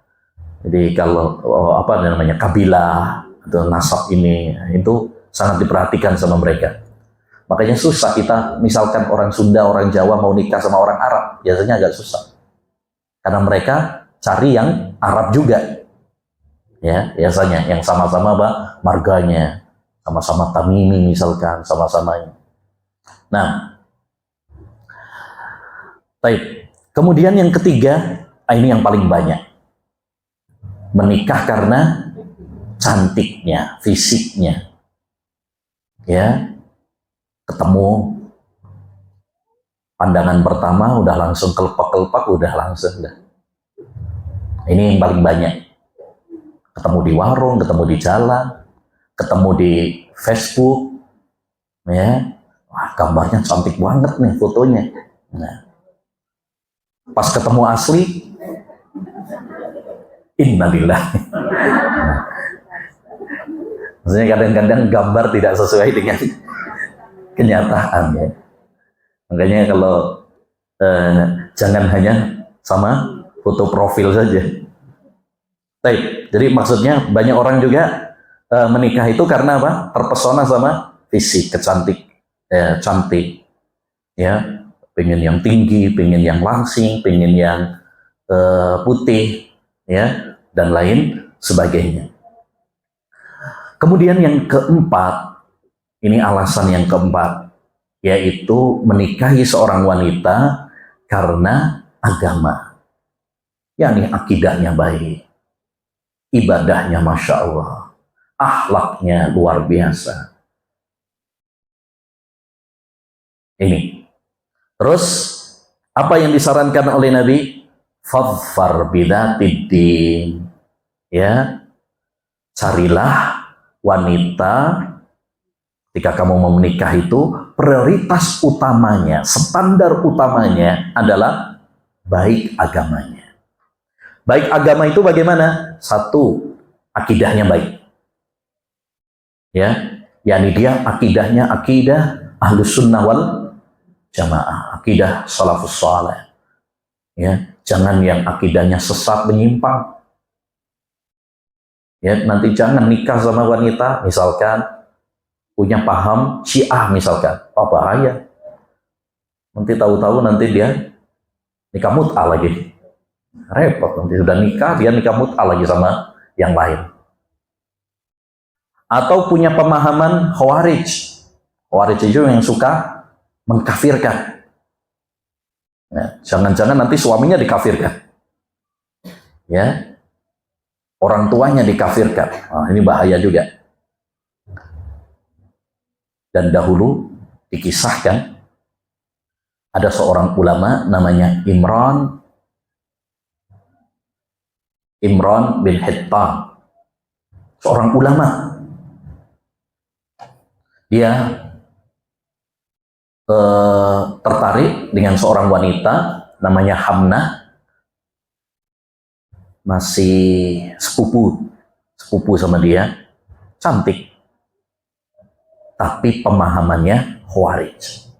jadi kalau apa namanya, kabilah atau nasab ini itu sangat diperhatikan sama mereka. Makanya susah kita, misalkan orang Sunda, orang Jawa mau nikah sama orang Arab, biasanya agak susah. Karena mereka cari yang Arab juga. Ya, biasanya yang sama-sama marganya, sama-sama Tamimi misalkan, sama-sama. Nah, baik. Kemudian yang ketiga, ini yang paling banyak. Menikah karena cantiknya, fisiknya. ya, ketemu pandangan pertama udah langsung kelpak-kelpak, udah langsung dah. Ini yang paling banyak. Ketemu di warung, ketemu di jalan, ketemu di Facebook, ya, wah gambarnya cantik banget nih fotonya. Nah, pas ketemu asli, innalillah. Maksudnya kadang-kadang gambar tidak sesuai dengan kenyataan, ya. Makanya kalau jangan hanya sama foto profil saja. Baik, jadi maksudnya banyak orang juga menikah itu karena apa? Terpesona sama fisik, cantik, ya, pengen yang tinggi, pengen yang langsing, pengen yang putih, ya, dan lain sebagainya. Kemudian yang keempat, ini alasan yang keempat, yaitu menikahi seorang wanita karena agama, yakni akidahnya baik, ibadahnya Masya Allah, akhlaknya luar biasa. Ini. Terus, apa yang disarankan oleh Nabi? Fadfar bidzatiddin. Ya, carilah wanita, ketika kamu mau menikah itu, prioritas utamanya, standar utamanya adalah baik agamanya. Baik agama itu bagaimana? Satu, akidahnya baik. Ya, yakni dia akidahnya akidah Ahlus Sunnah wal Jamaah, akidah salafus saleh. Ya, jangan yang akidahnya sesat menyimpang. Ya, nanti jangan nikah sama wanita misalkan punya paham Syiah misalkan. Oh, bahaya. Nanti tahu-tahu nanti dia nikah mut'ah lagi. Repot, nanti sudah nikah, dia nikah mut'ah lagi sama yang lain. Atau punya pemahaman Khawarij. Khawarij itu yang suka mengkafirkan. Nah, jangan-jangan nanti suaminya dikafirkan. Ya. Orang tuanya dikafirkan. Nah, ini bahaya juga. Dan dahulu dikisahkan ada seorang ulama namanya Imran bin Hittan, seorang ulama. Dia tertarik dengan seorang wanita namanya Hamnah, masih sepupu sama dia, cantik, tapi pemahamannya Khawarij.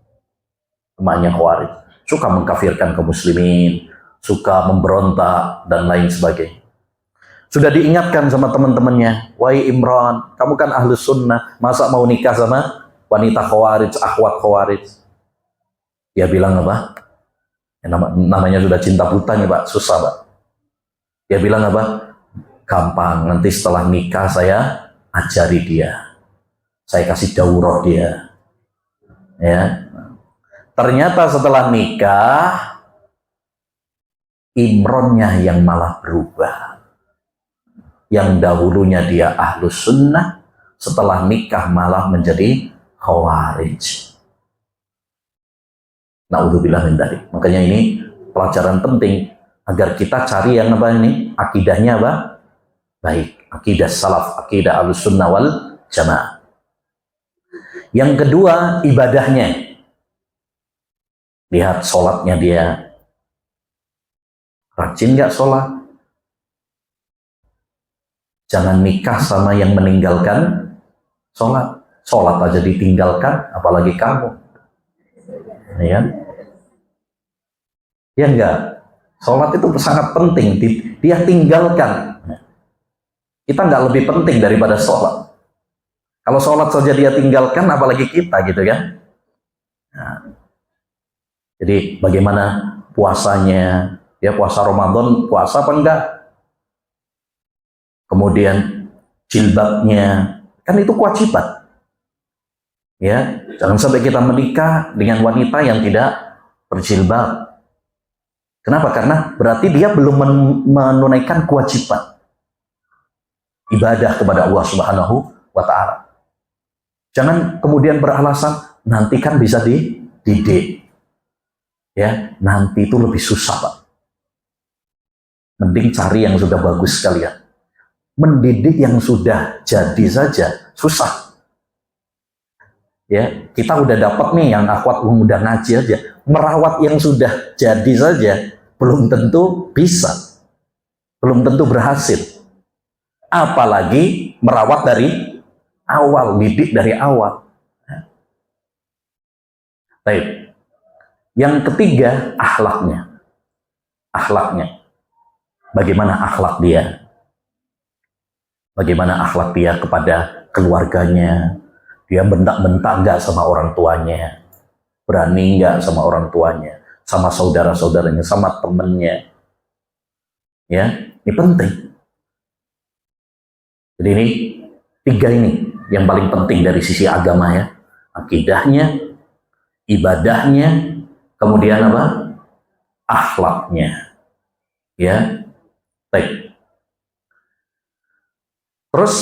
Pemahamannya Khawarij, suka mengkafirkan kaum muslimin, suka memberontak dan lain sebagainya. Sudah diingatkan sama teman-temannya, wahai Imran, kamu kan Ahlus Sunnah, masa mau nikah sama wanita Khawarij, akhwat Khawarij? Dia bilang apa? Namanya sudah cinta buta nih Pak, susah Pak. Dia bilang apa? Gampang, nanti setelah nikah saya ajari dia, saya kasih daurah dia. Ya, ternyata setelah nikah, Imronnya yang malah berubah. Yang dahulunya dia Ahlus Sunnah, setelah nikah malah menjadi Khawarij. Na'udzubillah min dzalik. Makanya ini pelajaran penting agar kita cari yang apa ini? Akidahnya apa? Baik, akidah salaf, akidah Ahlus Sunnah wal Jamaah. Yang kedua, ibadahnya. Lihat sholatnya dia. Rajin nggak sholat? Jangan nikah sama yang meninggalkan sholat. Sholat aja ditinggalkan, apalagi kamu. Ya, ya enggak. Sholat itu sangat penting. Dia tinggalkan. Kita nggak lebih penting daripada sholat. Kalau sholat saja dia tinggalkan, apalagi kita gitu kan. Nah, jadi bagaimana puasanya? Ya, puasa Ramadan, puasa apa enggak? Kemudian jilbabnya, kan itu kewajiban. Ya, jangan sampai kita menikah dengan wanita yang tidak berjilbab. Kenapa? Karena berarti dia belum menunaikan kewajiban ibadah kepada Allah Subhanahu wa Ta'ala. Jangan kemudian beralasan nanti kan bisa dididik. Ya, nanti itu lebih susah, Pak. Mending cari yang sudah bagus sekalian. Mendidik yang sudah jadi saja susah. Ya, kita udah dapat nih yang akhwat udah ngaji aja. Merawat yang sudah jadi saja belum tentu bisa. Belum tentu berhasil. Apalagi merawat dari awal, didik dari awal. Baik. Yang ketiga, akhlaknya. Akhlaknya. Bagaimana akhlak dia? Bagaimana akhlak dia kepada keluarganya? Dia bentak-bentak nggak sama orang tuanya? Berani nggak sama orang tuanya? Sama saudara-saudaranya, sama temennya? Ya, ini penting. Jadi ini tiga ini yang paling penting dari sisi agama ya. Akidahnya, ibadahnya, kemudian apa? Akhlaknya. Ya. Baik. Terus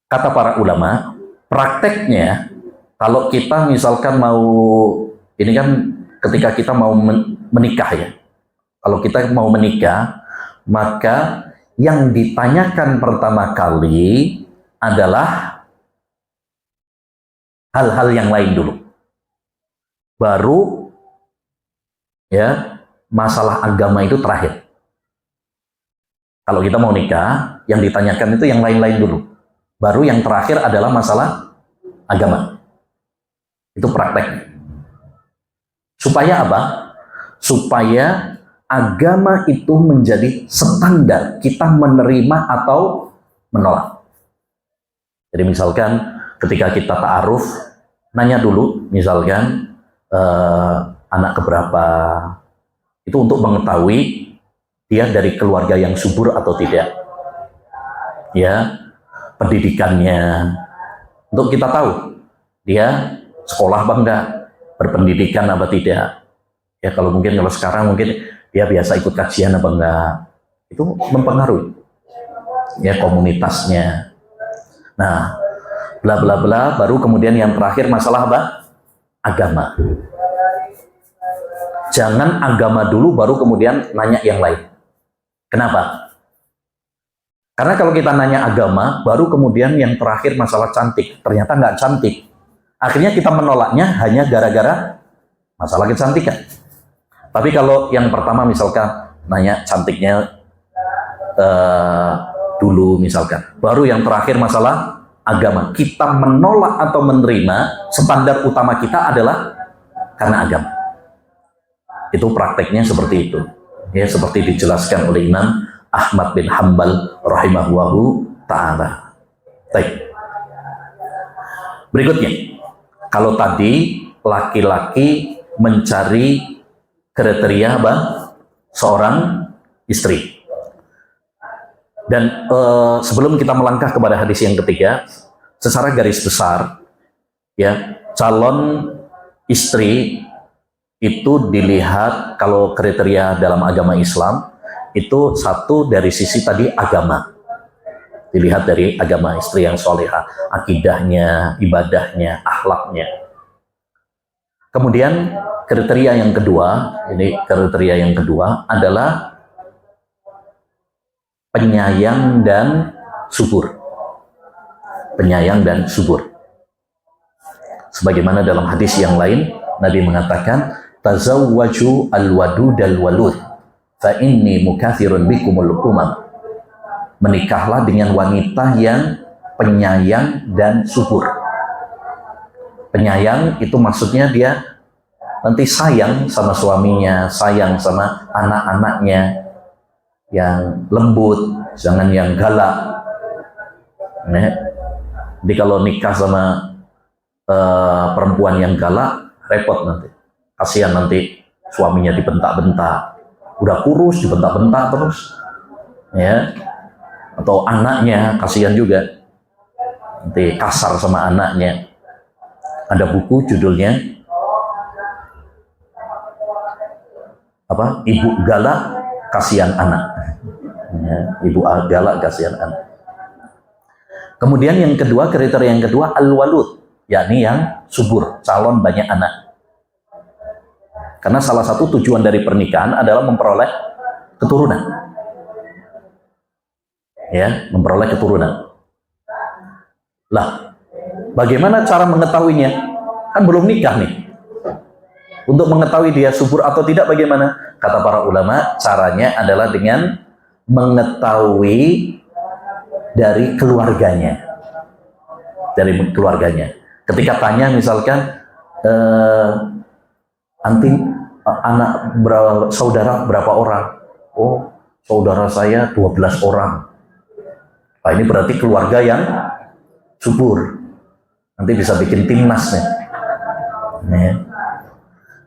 kata para ulama, prakteknya kalau kita misalkan mau, ini kan ketika kita mau menikah ya. Kalau kita mau menikah, maka yang ditanyakan pertama kali adalah hal-hal yang lain dulu. Baru ya masalah agama itu terakhir. Kalau kita mau nikah, yang ditanyakan itu yang lain-lain dulu. Baru yang terakhir adalah masalah agama. Itu prakteknya. Supaya apa? Supaya agama itu menjadi standar kita menerima atau menolak. Jadi misalkan ketika kita ta'aruf, nanya dulu, misalkan anak keberapa, itu untuk mengetahui dia dari keluarga yang subur atau tidak. Ya, pendidikannya, untuk kita tahu dia sekolah apa enggak, berpendidikan apa tidak. Ya kalau sekarang mungkin dia biasa ikut kajian apa enggak, itu mempengaruhi ya komunitasnya. Nah, bla bla bla, baru kemudian yang terakhir masalah apa? Agama. Jangan agama dulu baru kemudian nanya yang lain. Kenapa? Karena kalau kita nanya agama, baru kemudian yang terakhir masalah cantik. Ternyata nggak cantik. Akhirnya kita menolaknya hanya gara-gara masalah kecantikan. Tapi kalau yang pertama misalkan nanya cantiknya dulu misalkan, baru yang terakhir masalah agama. Kita menolak atau menerima, standar utama kita adalah karena agama. Itu prakteknya seperti itu. Ya, seperti dijelaskan oleh Imam Ahmad bin Hanbal rahimahullahu ta'ala. Baik. Berikutnya, kalau tadi laki-laki mencari kriteria apa? Seorang istri. Dan sebelum kita melangkah kepada hadis yang ketiga, secara garis besar, ya calon istri itu dilihat kalau kriteria dalam agama Islam itu satu dari sisi tadi agama, dilihat dari agama istri yang solehah, akidahnya, ibadahnya, akhlaknya. Kemudian kriteria yang kedua, ini kriteria yang kedua adalah penyayang dan subur. Penyayang dan subur. Sebagaimana dalam hadis yang lain, Nabi mengatakan, tazawwaju al-wadud al-walud fa inni mukathirun bikumul umam. Menikahlah dengan wanita yang penyayang dan subur. Penyayang itu maksudnya dia nanti sayang sama suaminya, sayang sama anak-anaknya, yang lembut, jangan yang galak. Jadi kalau nikah sama perempuan yang galak, repot nanti. Kasihan nanti suaminya dibentak-bentak, udah kurus dibentak-bentak terus, ya. Atau anaknya, kasihan juga, nanti kasar sama anaknya. Ada buku judulnya apa? Ibu galak kasihan anak. Ya, ibu galak kasihan anak. Kemudian yang kedua, kriteria yang kedua al-walud, yakni yang subur, calon banyak anak. Karena salah satu tujuan dari pernikahan adalah memperoleh keturunan. Ya, memperoleh keturunan. Lah, bagaimana cara mengetahuinya? Kan belum nikah nih. Untuk mengetahui dia subur atau tidak bagaimana? Kata para ulama, caranya adalah dengan mengetahui dari keluarganya. Dari keluarganya. Ketika tanya misalkan, anting anak saudara berapa orang? Oh, saudara saya 12 orang. Nah, ini berarti keluarga yang subur. Nanti bisa bikin timnas nih.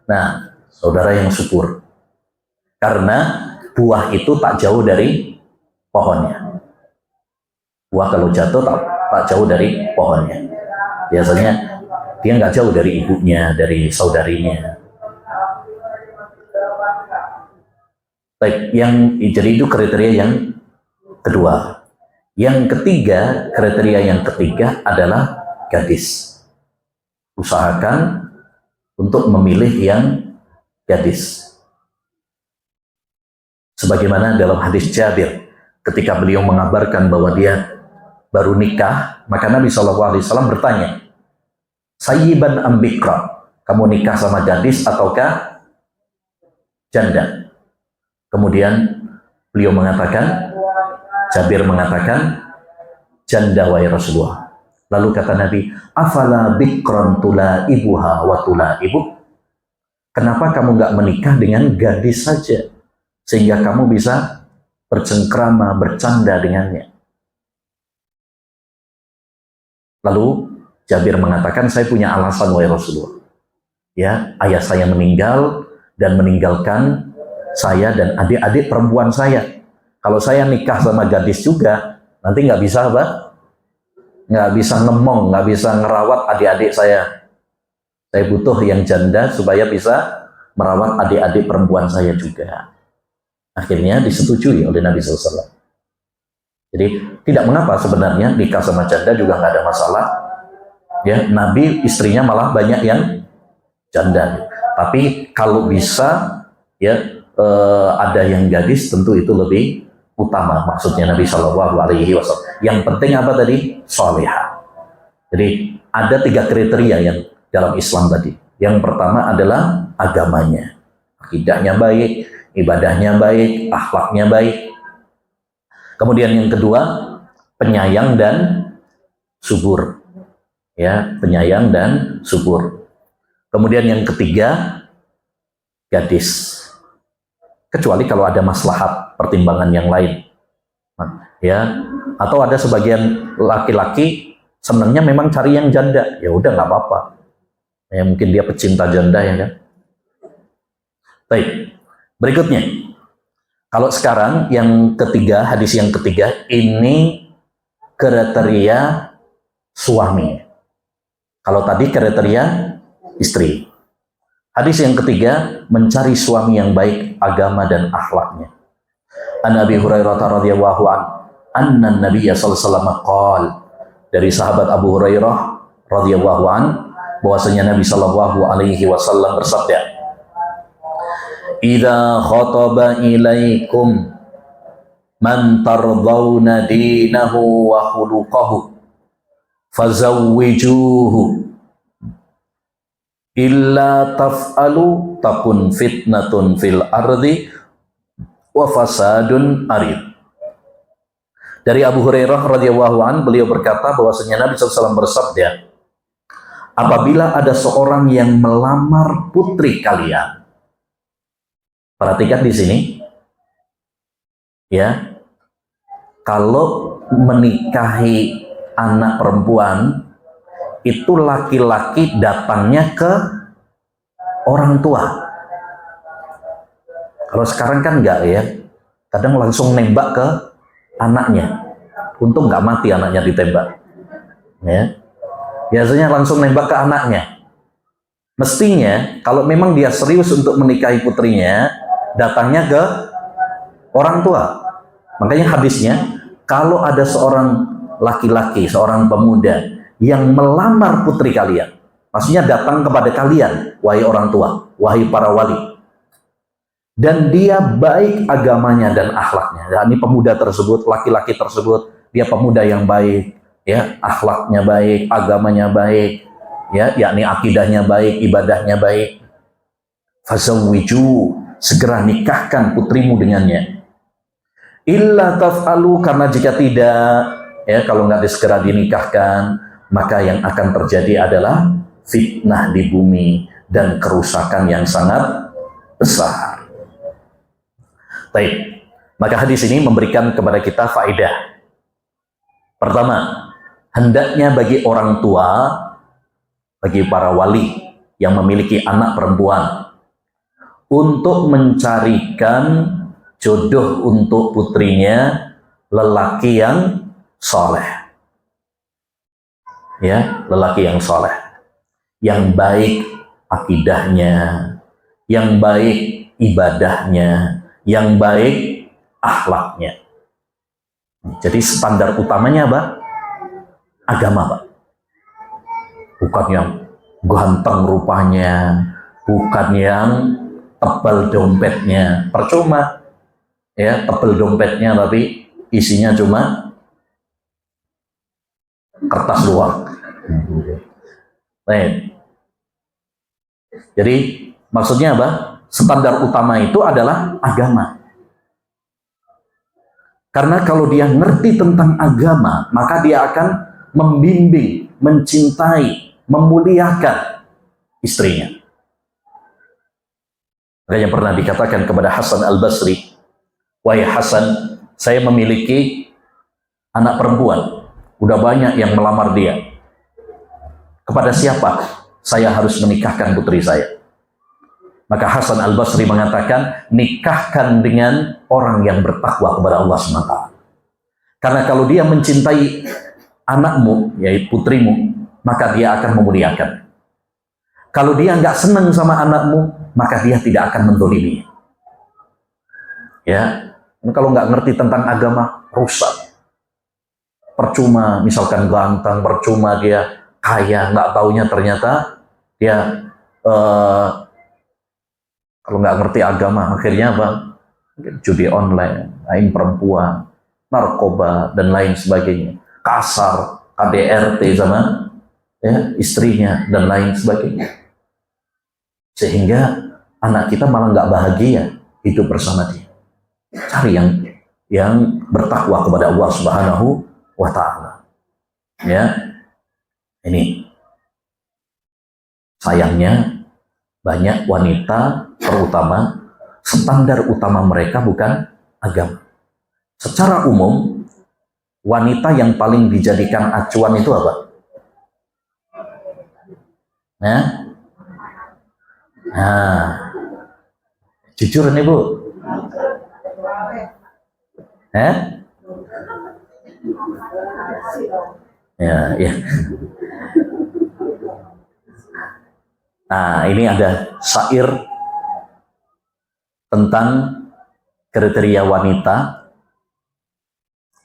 Nah, saudara yang subur. Karena buah itu tak jauh dari pohonnya. Buah kalau jatuh tak jauh dari pohonnya. Biasanya dia nggak jauh dari ibunya, dari saudarinya. Baik, jadi itu kriteria yang kedua. Yang ketiga, kriteria yang ketiga adalah gadis. Usahakan untuk memilih yang gadis. Sebagaimana dalam hadis Jabir, ketika beliau mengabarkan bahwa dia baru nikah, maka Nabi SAW bertanya, sayyiban ambikra, kamu nikah sama gadis ataukah janda? Kemudian beliau mengatakan, Jabir mengatakan, janda wahai Rasulullah. Lalu kata Nabi, afala bikron tula ibuha wa tula ibu. Kenapa kamu nggak menikah dengan gadis saja, sehingga kamu bisa bercengkrama, bercanda dengannya? Lalu Jabir mengatakan, saya punya alasan wahai Rasulullah. Ya, ayah saya meninggal dan meninggalkan saya dan adik-adik perempuan saya. Kalau saya nikah sama gadis juga, nanti nggak bisa apa? Nggak bisa ngemong, nggak bisa ngerawat adik-adik saya. Saya butuh yang janda supaya bisa merawat adik-adik perempuan saya juga. Akhirnya disetujui oleh Nabi SAW. Jadi tidak mengapa sebenarnya nikah sama janda juga nggak ada masalah. Ya, Nabi istrinya malah banyak yang janda. Tapi kalau bisa ya ada yang gadis, tentu itu lebih utama. Maksudnya Nabi Shallallahu Alaihi Wasallam. Yang penting apa tadi? Salihah. Jadi ada 3 kriteria yang dalam Islam tadi. Yang pertama adalah agamanya, akidahnya baik, ibadahnya baik, akhlaknya baik. Kemudian yang kedua, penyayang dan subur. Ya, penyayang dan subur. Kemudian yang ketiga, gadis. Kecuali kalau ada maslahat pertimbangan yang lain. Ya, atau ada sebagian laki-laki senangnya memang cari yang janda. Ya udah nggak apa-apa. Ya, mungkin dia pecinta janda ya kan. Baik. Berikutnya. Kalau sekarang yang ketiga, hadis yang ketiga, ini kriteria suami. Kalau tadi kriteria istri. Hadis yang ketiga, mencari suami yang baik agama dan akhlaknya. An Abi Hurairah radhiyallahu anna Nabiyya sallallahu alaihi wasallam qala, dari sahabat Abu Hurairah radhiyallahu bahwasanya Nabi sallallahu alaihi wasallam bersabda, idza khataba ilaikum man tardawna dinahu wa khuluquhu fazawwijuhu illa taf'alu takun fitnatun fil ardi wa fasadun arid. Dari Abu Hurairah radhiyallahu an, beliau berkata bahwasanya Nabi SAW bersabda, apabila ada seorang yang melamar putri kalian, perhatikan di sini, ya, kalau menikahi anak perempuan itu laki-laki datangnya ke orang tua. Kalau sekarang kan enggak ya, kadang langsung nembak ke anaknya. Untung nggak mati anaknya ditembak. Ya, biasanya langsung nembak ke anaknya. Mestinya kalau memang dia serius untuk menikahi putrinya, datangnya ke orang tua. Makanya hadisnya, kalau ada seorang laki-laki, seorang pemuda yang melamar putri kalian, maksudnya datang kepada kalian, wahai orang tua, wahai para wali, dan dia baik agamanya dan akhlaknya. Ya, ini pemuda tersebut, laki-laki tersebut, dia pemuda yang baik, ya, akhlaknya baik, agamanya baik, ya, yakni akidahnya baik, ibadahnya baik. Fazawwiju, segera nikahkan putrimu dengannya. Illa taf'alu, karena jika tidak, ya, kalau nggak segera dinikahkan, maka yang akan terjadi adalah fitnah di bumi dan kerusakan yang sangat besar. Baik, maka hadis ini memberikan kepada kita faedah. Pertama, hendaknya bagi orang tua, bagi para wali yang memiliki anak perempuan, untuk mencarikan jodoh untuk putrinya lelaki yang soleh. Ya, lelaki yang soleh, yang baik akidahnya, yang baik ibadahnya, yang baik akhlaknya. Jadi standar utamanya apa? Agama, Pak. Bukan yang ganteng rupanya, bukan yang tebal dompetnya. Percuma, ya, tebal dompetnya tapi isinya cuma kertas luar. Baik. Jadi maksudnya apa? Standar utama itu adalah agama. Karena kalau dia ngerti tentang agama, maka dia akan membimbing, mencintai, memuliakan istrinya. Makanya pernah dikatakan kepada Hasan Al-Basri, wahai Hasan, saya memiliki anak perempuan, udah banyak yang melamar dia. Kepada siapa saya harus menikahkan putri saya? Maka Hasan Al-Basri mengatakan, nikahkan dengan orang yang bertakwa kepada Allah SWT. Karena kalau dia mencintai anakmu, yaitu putrimu, maka dia akan memuliakan. Kalau dia nggak senang sama anakmu, maka dia tidak akan mendolimi. Ya, kalau nggak ngerti tentang agama, rusak. Percuma, misalkan ganteng, percuma dia kaya, nggak taunya ternyata dia kalau nggak ngerti agama, akhirnya apa? Judi online, lain perempuan, narkoba, dan lain sebagainya. Kasar, KDRT sama ya, istrinya, dan lain sebagainya. Sehingga anak kita malah nggak bahagia hidup bersama dia. Cari yang bertakwa kepada Allah Subhanahu wa Ta'ala. Ya, ini sayangnya banyak wanita, terutama standar utama mereka bukan agama. Secara umum, wanita yang paling dijadikan acuan itu apa? Nah, jujur nih Bu. Ya, ya. Nah, ini ada syair tentang kriteria wanita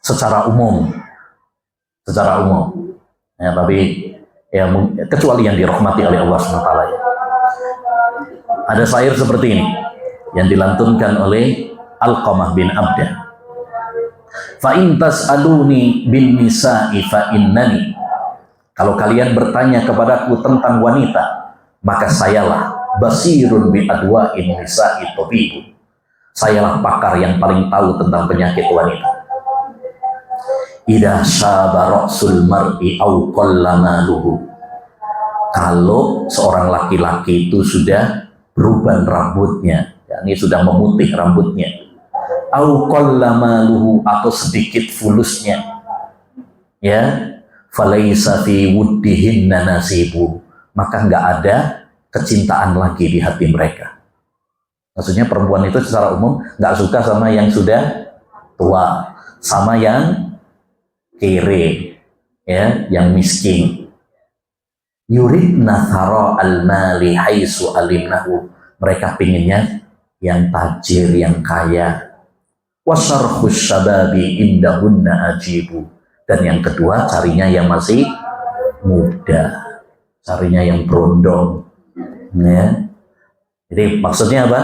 secara umum. Secara umum. Ya, tapi ya, kecuali yang dirahmati oleh Allah SWT. Ya. Ada syair seperti ini yang dilantunkan oleh Alqamah bin Abdah. Fa in tas'aluni bin nisa'i fa innani. Kalau kalian bertanya kepadaku tentang wanita, maka sayalah basirun bi adwa'in nisa'i tabibu. Sayalah pakar yang paling tahu tentang penyakit wanita. Idza syaba ra'sul mar'i aw qalla maluhu. Kalau seorang laki-laki itu sudah beruban rambutnya, yakni sudah memutih rambutnya, au qalla maluhu, atau sedikit fulusnya, ya, falaisa fi wuddihinna nasibu, maka nggak ada kecintaan lagi di hati mereka. Maksudnya perempuan itu secara umum nggak suka sama yang sudah tua, sama yang kere, ya, yang miskin. Yuridna thara al-mali haitsu alimnahu, mereka pinginnya yang tajir, yang kaya. Wasarhus syababi indahunna ajibu, Dan yang kedua, carinya yang masih muda, carinya yang berondong. Ya. Jadi maksudnya apa?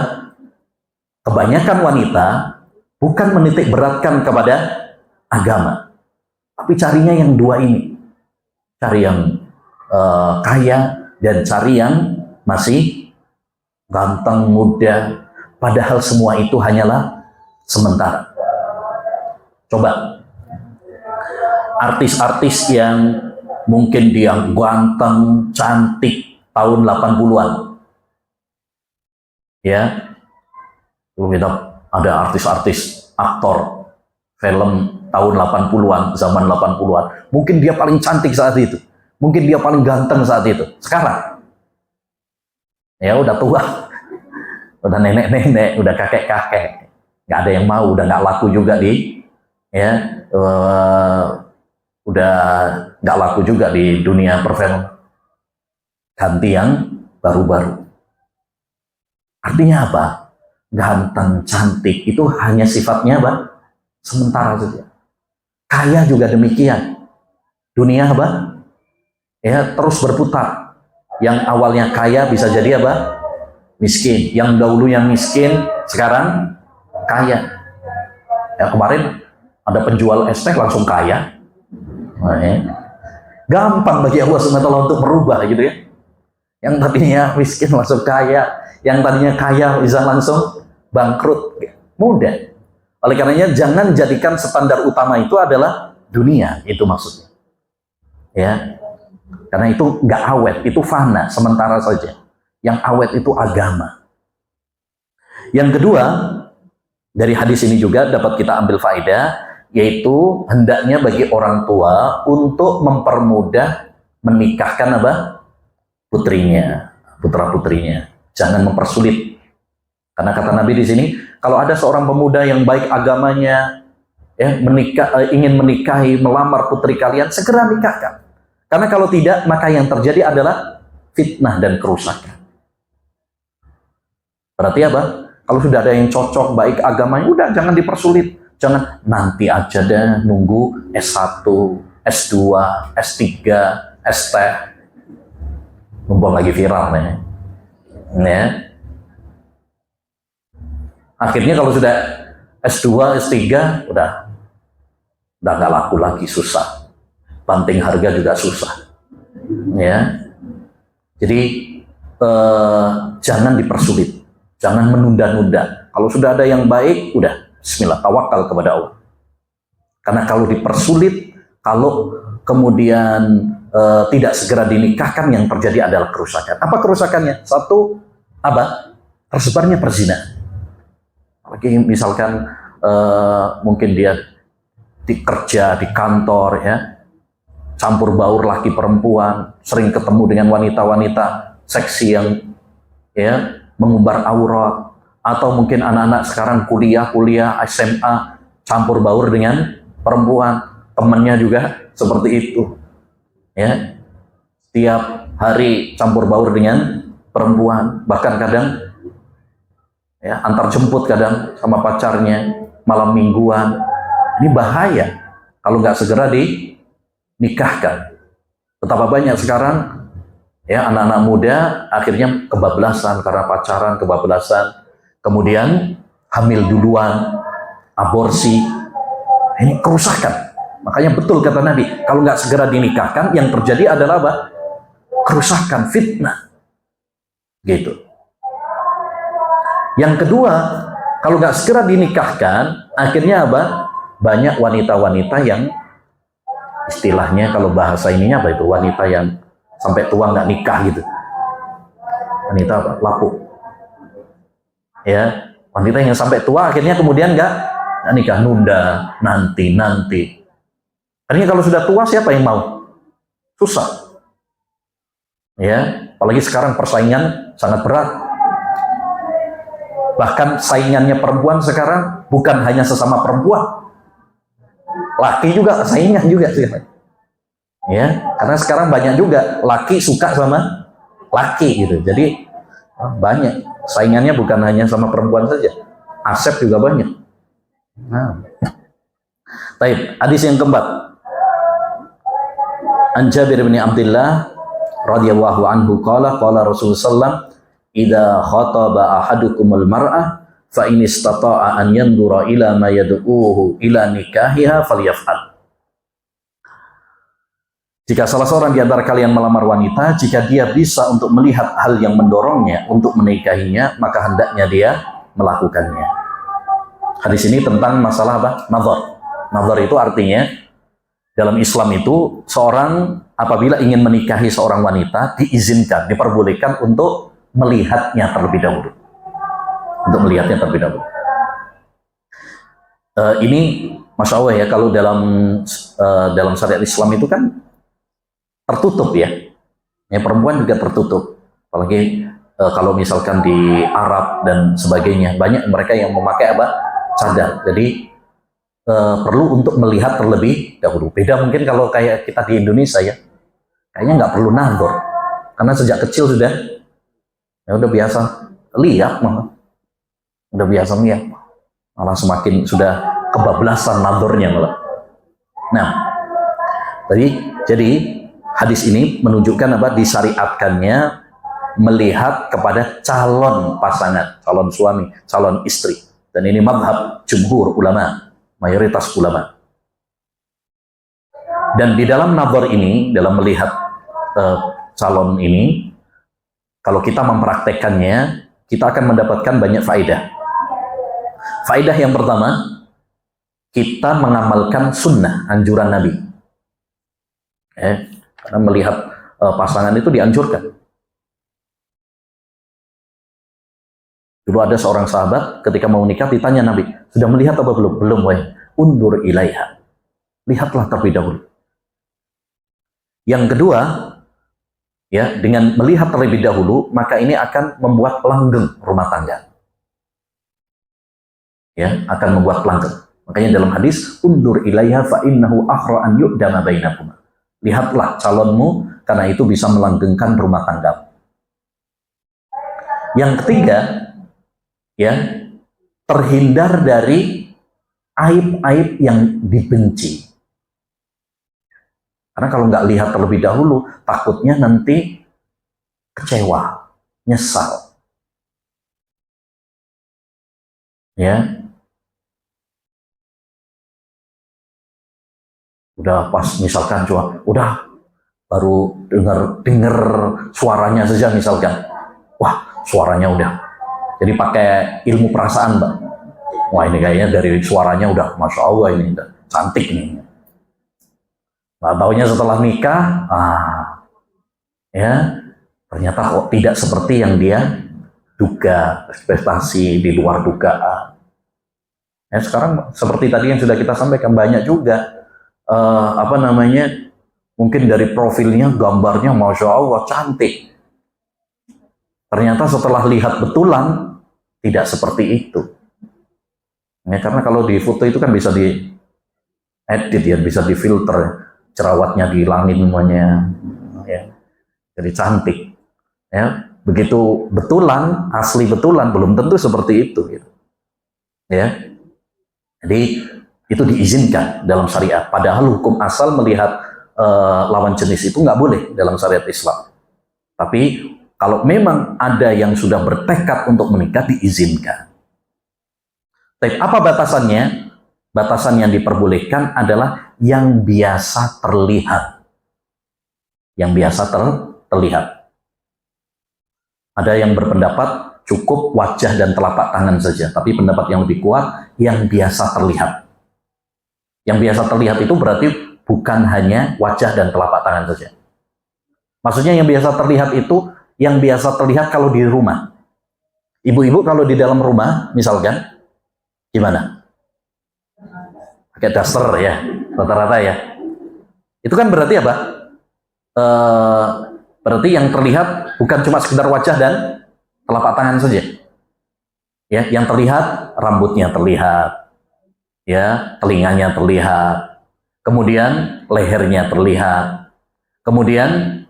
Kebanyakan wanita bukan menitik beratkan kepada agama, tapi carinya yang dua ini. Cari yang kaya dan cari yang masih ganteng, muda. Padahal semua itu hanyalah sementara. Coba, artis-artis yang mungkin dia ganteng, cantik tahun 80-an. Ya, kita ada artis-artis, aktor film tahun 80-an, zaman 80-an. Mungkin dia paling cantik saat itu. Mungkin dia paling ganteng saat itu. Sekarang, ya udah tua, udah nenek-nenek, udah kakek-kakek. Nggak ada yang mau, udah nggak laku juga udah nggak laku juga di dunia perfilman. Ganti yang baru-baru. Artinya apa? Ganteng, cantik itu hanya sifatnya apa? Sementara saja. Kaya juga demikian. Dunia apa? Ya, terus berputar. Yang awalnya kaya bisa jadi apa? Miskin. Yang dahulunya miskin, sekarang kaya. Ya, kemarin ada penjual es teh langsung kaya. Nah, ya. Gampang bagi Allah SWT untuk merubah gitu ya. Yang tadinya miskin langsung kaya, yang tadinya kaya bisa langsung bangkrut. Mudah. Oleh karenanya jangan jadikan standar utama itu adalah dunia, itu maksudnya. Ya. Karena itu nggak awet, itu fana, sementara saja. Yang awet itu agama. Yang kedua, dari hadis ini juga dapat kita ambil faedah, yaitu hendaknya bagi orang tua untuk mempermudah menikahkan apa? Putrinya, putra-putrinya. Jangan mempersulit. Karena kata Nabi di sini, kalau ada seorang pemuda yang baik agamanya, ya, ingin menikahi, melamar putri kalian, segera nikahkan. Karena kalau tidak, maka yang terjadi adalah fitnah dan kerusakan. Berarti apa? Kalau sudah ada yang cocok, baik agamanya, udah jangan dipersulit. Jangan nanti aja deh, nunggu S1, S2, S3, ST. Mumpung lagi viral nih. Ya. Akhirnya kalau sudah S2, S3, udah nggak laku lagi, susah. Banting harga juga susah. Ya. Jadi jangan dipersulit, jangan menunda-nunda. Kalau sudah ada yang baik, udah bismillah, tawakal kepada Allah. Karena kalau dipersulit, kalau kemudian tidak segera dinikahkan, yang terjadi adalah kerusakan. Apa kerusakannya? Satu, apa? Tersebarnya perzinahan. Lagi misalkan mungkin dia kerja di kantor, ya, campur baur laki perempuan, sering ketemu dengan wanita-wanita seksi yang ya mengumbar aurat, atau mungkin anak-anak sekarang kuliah SMA campur baur dengan perempuan, temannya juga seperti itu. Ya, setiap hari campur baur dengan perempuan, bahkan kadang ya antar jemput kadang sama pacarnya, malam mingguan. Ini bahaya kalau nggak segera dinikahkan. Betapa banyak sekarang ya anak-anak muda akhirnya kebablasan karena pacaran, kebablasan, kemudian hamil duluan, aborsi. Ini kerusakan. Makanya betul kata Nabi, kalau nggak segera dinikahkan, yang terjadi adalah apa? Kerusakan, fitnah. Gitu. Yang kedua, kalau nggak segera dinikahkan, akhirnya apa? Banyak wanita-wanita yang istilahnya kalau bahasa ininya apa itu? Wanita yang sampai tua nggak nikah gitu. Wanita apa? Lapuk. Ya, wanita yang sampai tua akhirnya kemudian nggak nikah, nunda, nanti. Artinya kalau sudah tua siapa yang mau? Susah. Ya, apalagi sekarang persaingan sangat berat. Bahkan saingannya perempuan sekarang bukan hanya sesama perempuan. Laki juga saingan juga sih. Ya, karena sekarang banyak juga laki suka sama laki gitu. Jadi banyak saingannya bukan hanya sama perempuan saja. Asep juga banyak. Nah. Baik, hadis yang keempat. An Jabir bin Abdullah radhiyallahu anhu qala qala Rasulullah sallam idza khataba ahadukumul mar'ah fa in istata'a an yandura ila ma yad'uhu ila nikahiha falyaf'al. Jika salah seorang di antara kalian melamar wanita, jika dia bisa untuk melihat hal yang mendorongnya untuk menikahinya, maka hendaknya dia melakukannya. Hadis ini tentang masalah apa? Nazar. Nazar itu artinya dalam Islam itu seorang apabila ingin menikahi seorang wanita diizinkan, diperbolehkan untuk melihatnya terlebih dahulu. Untuk melihatnya terlebih dahulu. Ini Masya Allah ya, kalau dalam syariat Islam itu kan tertutup ya. Ya, perempuan juga tertutup. Apalagi kalau misalkan di Arab dan sebagainya, banyak mereka yang memakai apa? Cadar. Jadi perlu untuk melihat terlebih dahulu. Beda mungkin kalau kayak kita di Indonesia ya, kayaknya nggak perlu nazar, karena sejak kecil sudah ya udah biasa lihat, malah udah biasa lihat, malah semakin sudah kebablasan nazarnya malah. Nah, jadi hadis ini menunjukkan apa? Disyariatkannya melihat kepada calon pasangan, calon suami, calon istri, dan ini mazhab jumhur ulama, mayoritas ulama. Dan di dalam nazar ini, dalam melihat calon ini, kalau kita mempraktekkannya, kita akan mendapatkan banyak faedah. Faedah yang pertama, kita mengamalkan sunnah, anjuran Nabi. Karena melihat pasangan itu dianjurkan. Dulu ada seorang sahabat ketika mau nikah ditanya Nabi, sudah melihat apa belum? Belum, wahai. Undur ilaiha. Lihatlah terlebih dahulu. Yang kedua, ya, dengan melihat terlebih dahulu, maka ini akan membuat langgeng rumah tangga. Ya, akan membuat langgeng. Makanya dalam hadis, undur ilaiha fa innahu akhra an yu'dama bainakum. Lihatlah calonmu, karena itu bisa melanggengkan rumah tangga. Yang ketiga, ya, terhindar dari aib-aib yang dibenci. Karena kalau nggak lihat terlebih dahulu, takutnya nanti kecewa, nyesal. Ya, udah pas misalkan udah baru dengar suaranya saja misalkan, wah suaranya udah, jadi pakai ilmu perasaan, Mbak. Wah ini kayaknya dari suaranya udah, Masya Allah ini udah cantik nih. Nah, taunya setelah nikah, ya ternyata kok tidak seperti yang dia duga, ekspektasi di luar dugaan. Ya, sekarang seperti tadi yang sudah kita sampaikan, banyak juga mungkin dari profilnya, gambarnya Masya Allah cantik. Ternyata setelah lihat betulan tidak seperti itu. Ya, karena kalau di foto itu kan bisa di edit ya, bisa difilter, jerawatnya dihilangin semuanya, ya, jadi cantik. Ya, begitu betulan, asli betulan belum tentu seperti itu. Gitu. Ya, jadi itu diizinkan dalam syariat. Padahal hukum asal melihat lawan jenis itu nggak boleh dalam syariat Islam. Tapi kalau memang ada yang sudah bertekad untuk menikah, diizinkan. Tapi apa batasannya? Batasan yang diperbolehkan adalah yang biasa terlihat. Yang biasa terlihat. Ada yang berpendapat cukup wajah dan telapak tangan saja. Tapi pendapat yang lebih kuat, yang biasa terlihat. Yang biasa terlihat itu berarti bukan hanya wajah dan telapak tangan saja. Maksudnya yang biasa terlihat itu, yang biasa terlihat kalau di rumah. Ibu-ibu kalau di dalam rumah, misalkan, gimana? Pakai daster ya, rata-rata ya. Itu kan berarti apa? Berarti yang terlihat bukan cuma sekedar wajah dan telapak tangan saja. Ya, yang terlihat rambutnya terlihat, ya, telinganya terlihat, kemudian lehernya terlihat, kemudian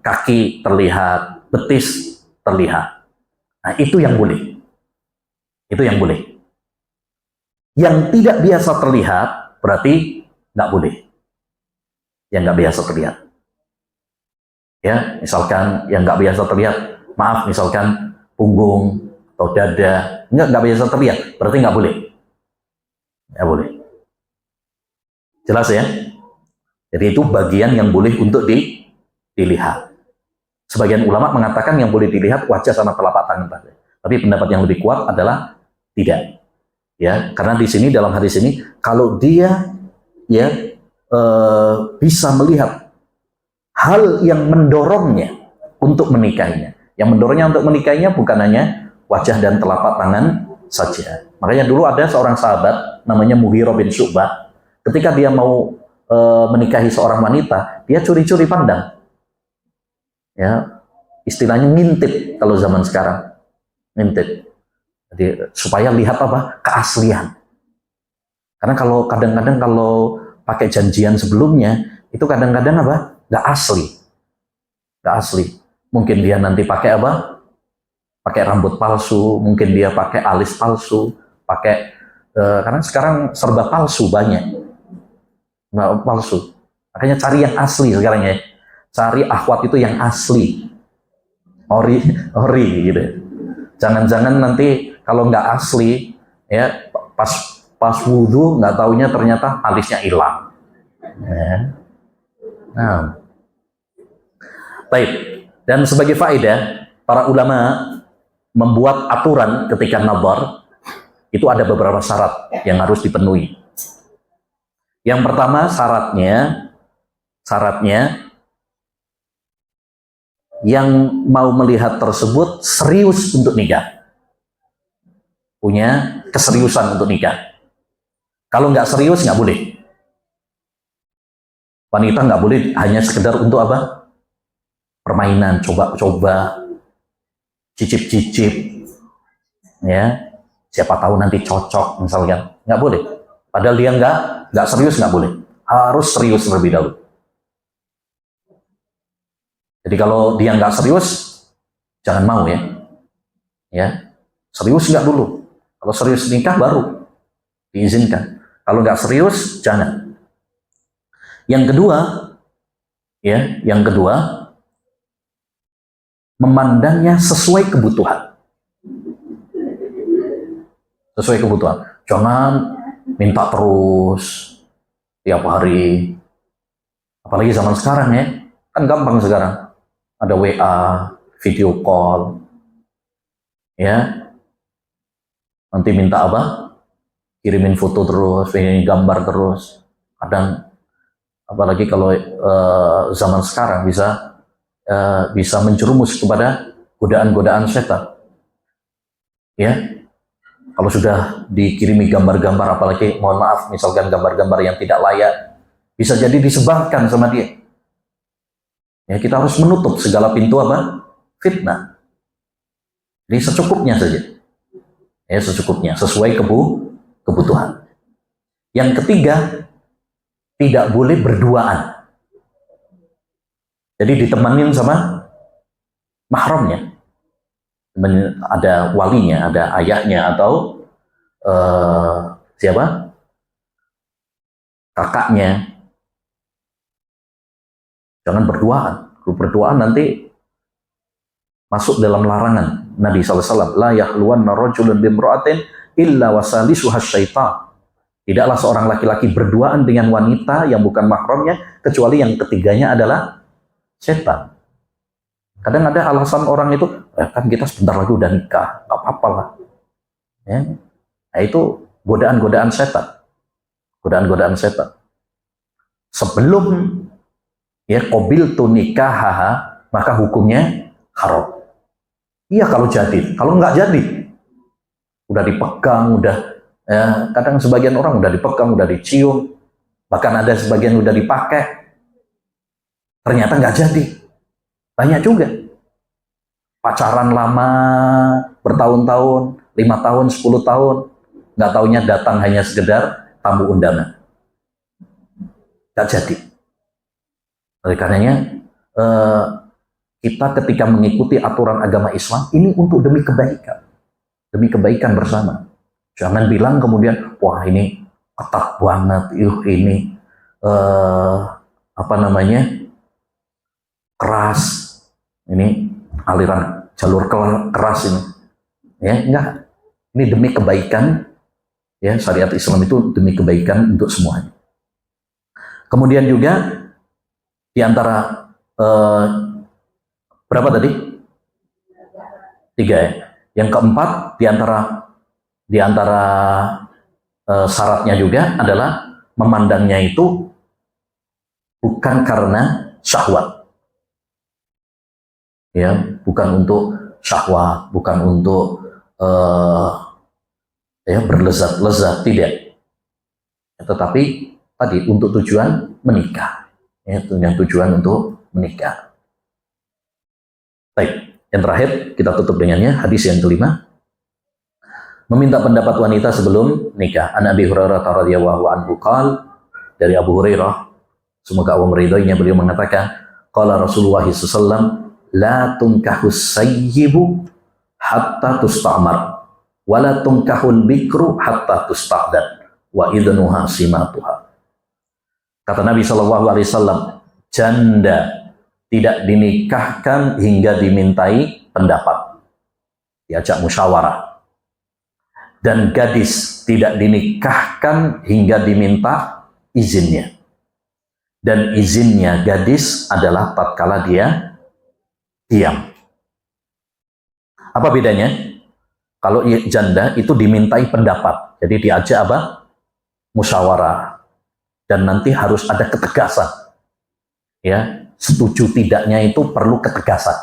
kaki terlihat, betis terlihat. Nah, itu yang boleh. Itu yang boleh. Yang tidak biasa terlihat berarti nggak boleh. yang nggak biasa terlihat. Ya, misalkan yang nggak biasa terlihat, maaf, misalkan punggung atau dada, nggak biasa terlihat, berarti nggak boleh. Nggak boleh. Jelas ya? Jadi itu bagian yang boleh untuk dilihat. Sebagian ulama mengatakan yang boleh dilihat wajah sama telapak tangan. Tapi pendapat yang lebih kuat adalah tidak. Ya, karena di sini dalam hadis ini kalau dia ya bisa melihat hal yang mendorongnya untuk menikahinya. Yang mendorongnya untuk menikahinya bukan hanya wajah dan telapak tangan saja. Makanya dulu ada seorang sahabat namanya Mughirah bin Syu'bah. Ketika dia mau menikahi seorang wanita, dia curi-curi pandang. Ya, istilahnya ngintip kalau zaman sekarang. Ngintip. Jadi supaya lihat apa? Keaslian. Karena kalau kadang-kadang kalau pakai janjian sebelumnya, itu kadang-kadang apa? Nggak asli. Nggak asli. Mungkin dia nanti pakai apa? Pakai rambut palsu, mungkin dia pakai alis palsu, pakai karena sekarang serba palsu banyak. Nggak palsu. Makanya cari yang asli sekarang ya. Cari akhwat itu yang asli. Ori gitu. Jangan-jangan nanti kalau nggak asli, ya pas wudhu nggak taunya ternyata alisnya hilang. Ya. Nah, baik. Dan sebagai faedah, para ulama membuat aturan ketika nazar itu ada beberapa syarat yang harus dipenuhi. Yang pertama syaratnya yang mau melihat tersebut serius untuk nikah, punya keseriusan untuk nikah. Kalau nggak serius nggak boleh. Wanita nggak boleh hanya sekedar untuk apa? Permainan, coba-coba, cicip-cicip, ya. Siapa tahu nanti cocok misalkan, nggak boleh. Padahal dia nggak serius, nggak boleh. Harus serius terlebih dahulu. Jadi kalau dia nggak serius, jangan mau ya. Ya, serius nggak dulu. Kalau serius nikah baru diizinkan. Kalau nggak serius, jangan. Yang kedua, memandangnya sesuai kebutuhan. Sesuai kebutuhan. Jangan minta terus tiap hari. Apalagi zaman sekarang ya, kan gampang sekarang. Ada WA, video call, ya. Nanti minta apa? Kirimin foto terus, kirimin gambar terus. Kadang, apalagi kalau zaman sekarang bisa menjerumus kepada godaan-godaan setan. Ya, kalau sudah dikirimi gambar-gambar, apalagi mohon maaf, misalkan gambar-gambar yang tidak layak, bisa jadi disebarkan sama dia. Ya, kita harus menutup segala pintu apa? Fitnah. Jadi secukupnya saja. Ya, secukupnya, sesuai kebutuhan. Yang ketiga, tidak boleh berduaan. Jadi ditemanin sama mahramnya. Ada walinya, ada ayahnya, atau siapa? Kakaknya. Jangan berduaan. Kalau berduaan nanti masuk dalam larangan Nabi SAW. La yahluwanna rajulun bimra'atin illa wasalisuha syaitan. Tidaklah seorang laki-laki berduaan dengan wanita yang bukan mahramnya, kecuali yang ketiganya adalah setan. Kadang ada alasan orang itu, kan kita sebentar lagi udah nikah, nggak apa-apa lah. Ya. Nah, itu godaan-godaan setan. Godaan-godaan setan. Sebelum ya qabil tu nikah, maka hukumnya haram. Iya kalau jadi, kalau nggak jadi, udah dipegang, ya, kadang sebagian orang udah dipegang, udah dicium, bahkan ada sebagian udah dipakai, ternyata nggak jadi. Banyak juga. Pacaran lama, bertahun-tahun, 5 tahun, 10 tahun, nggak taunya datang hanya sekedar tamu undangan. Nggak jadi. Oleh karenanya, kita ketika mengikuti aturan agama Islam, ini untuk demi kebaikan. Demi kebaikan bersama. Jangan bilang kemudian, wah ini ketat banget, ini apa namanya, keras. Ini aliran jalur keras ini. Ya, enggak. Ini demi kebaikan. Ya, syariat Islam itu demi kebaikan untuk semuanya. Kemudian juga di antara berapa tadi? 3 ya. Yang keempat di antara syaratnya juga adalah memandangnya itu bukan karena syahwat. Ya, bukan untuk syahwat, bukan untuk ya berlezat-lezat, tidak. Tetapi tadi untuk tujuan menikah. Ya, yang tujuan untuk menikah. Baik, yang terakhir kita tutup dengannya hadis yang kelima. Meminta pendapat wanita sebelum nikah. An Abi Hurairah radhiyallahu anhu qala, dari Abu Hurairah, semoga Allah meridhoinya, beliau mengatakan, qala Rasulullah sallallahu alaihi wasallam, la tunkahus sayyibu hatta tusta'mar, wa la tunkahul bikru hatta tusta'dan, wa idnuha simatuha. Kata Nabi sallallahu alaihi wasallam, janda tidak dinikahkan hingga dimintai pendapat, diajak musyawarah. Dan gadis tidak dinikahkan hingga diminta izinnya. Dan izinnya gadis adalah tatkala dia diam. Apa bedanya? Kalau janda itu dimintai pendapat, jadi diajak apa? Musyawarah. Dan nanti harus ada ketegasan. Ya, setuju tidaknya itu perlu ketegasan.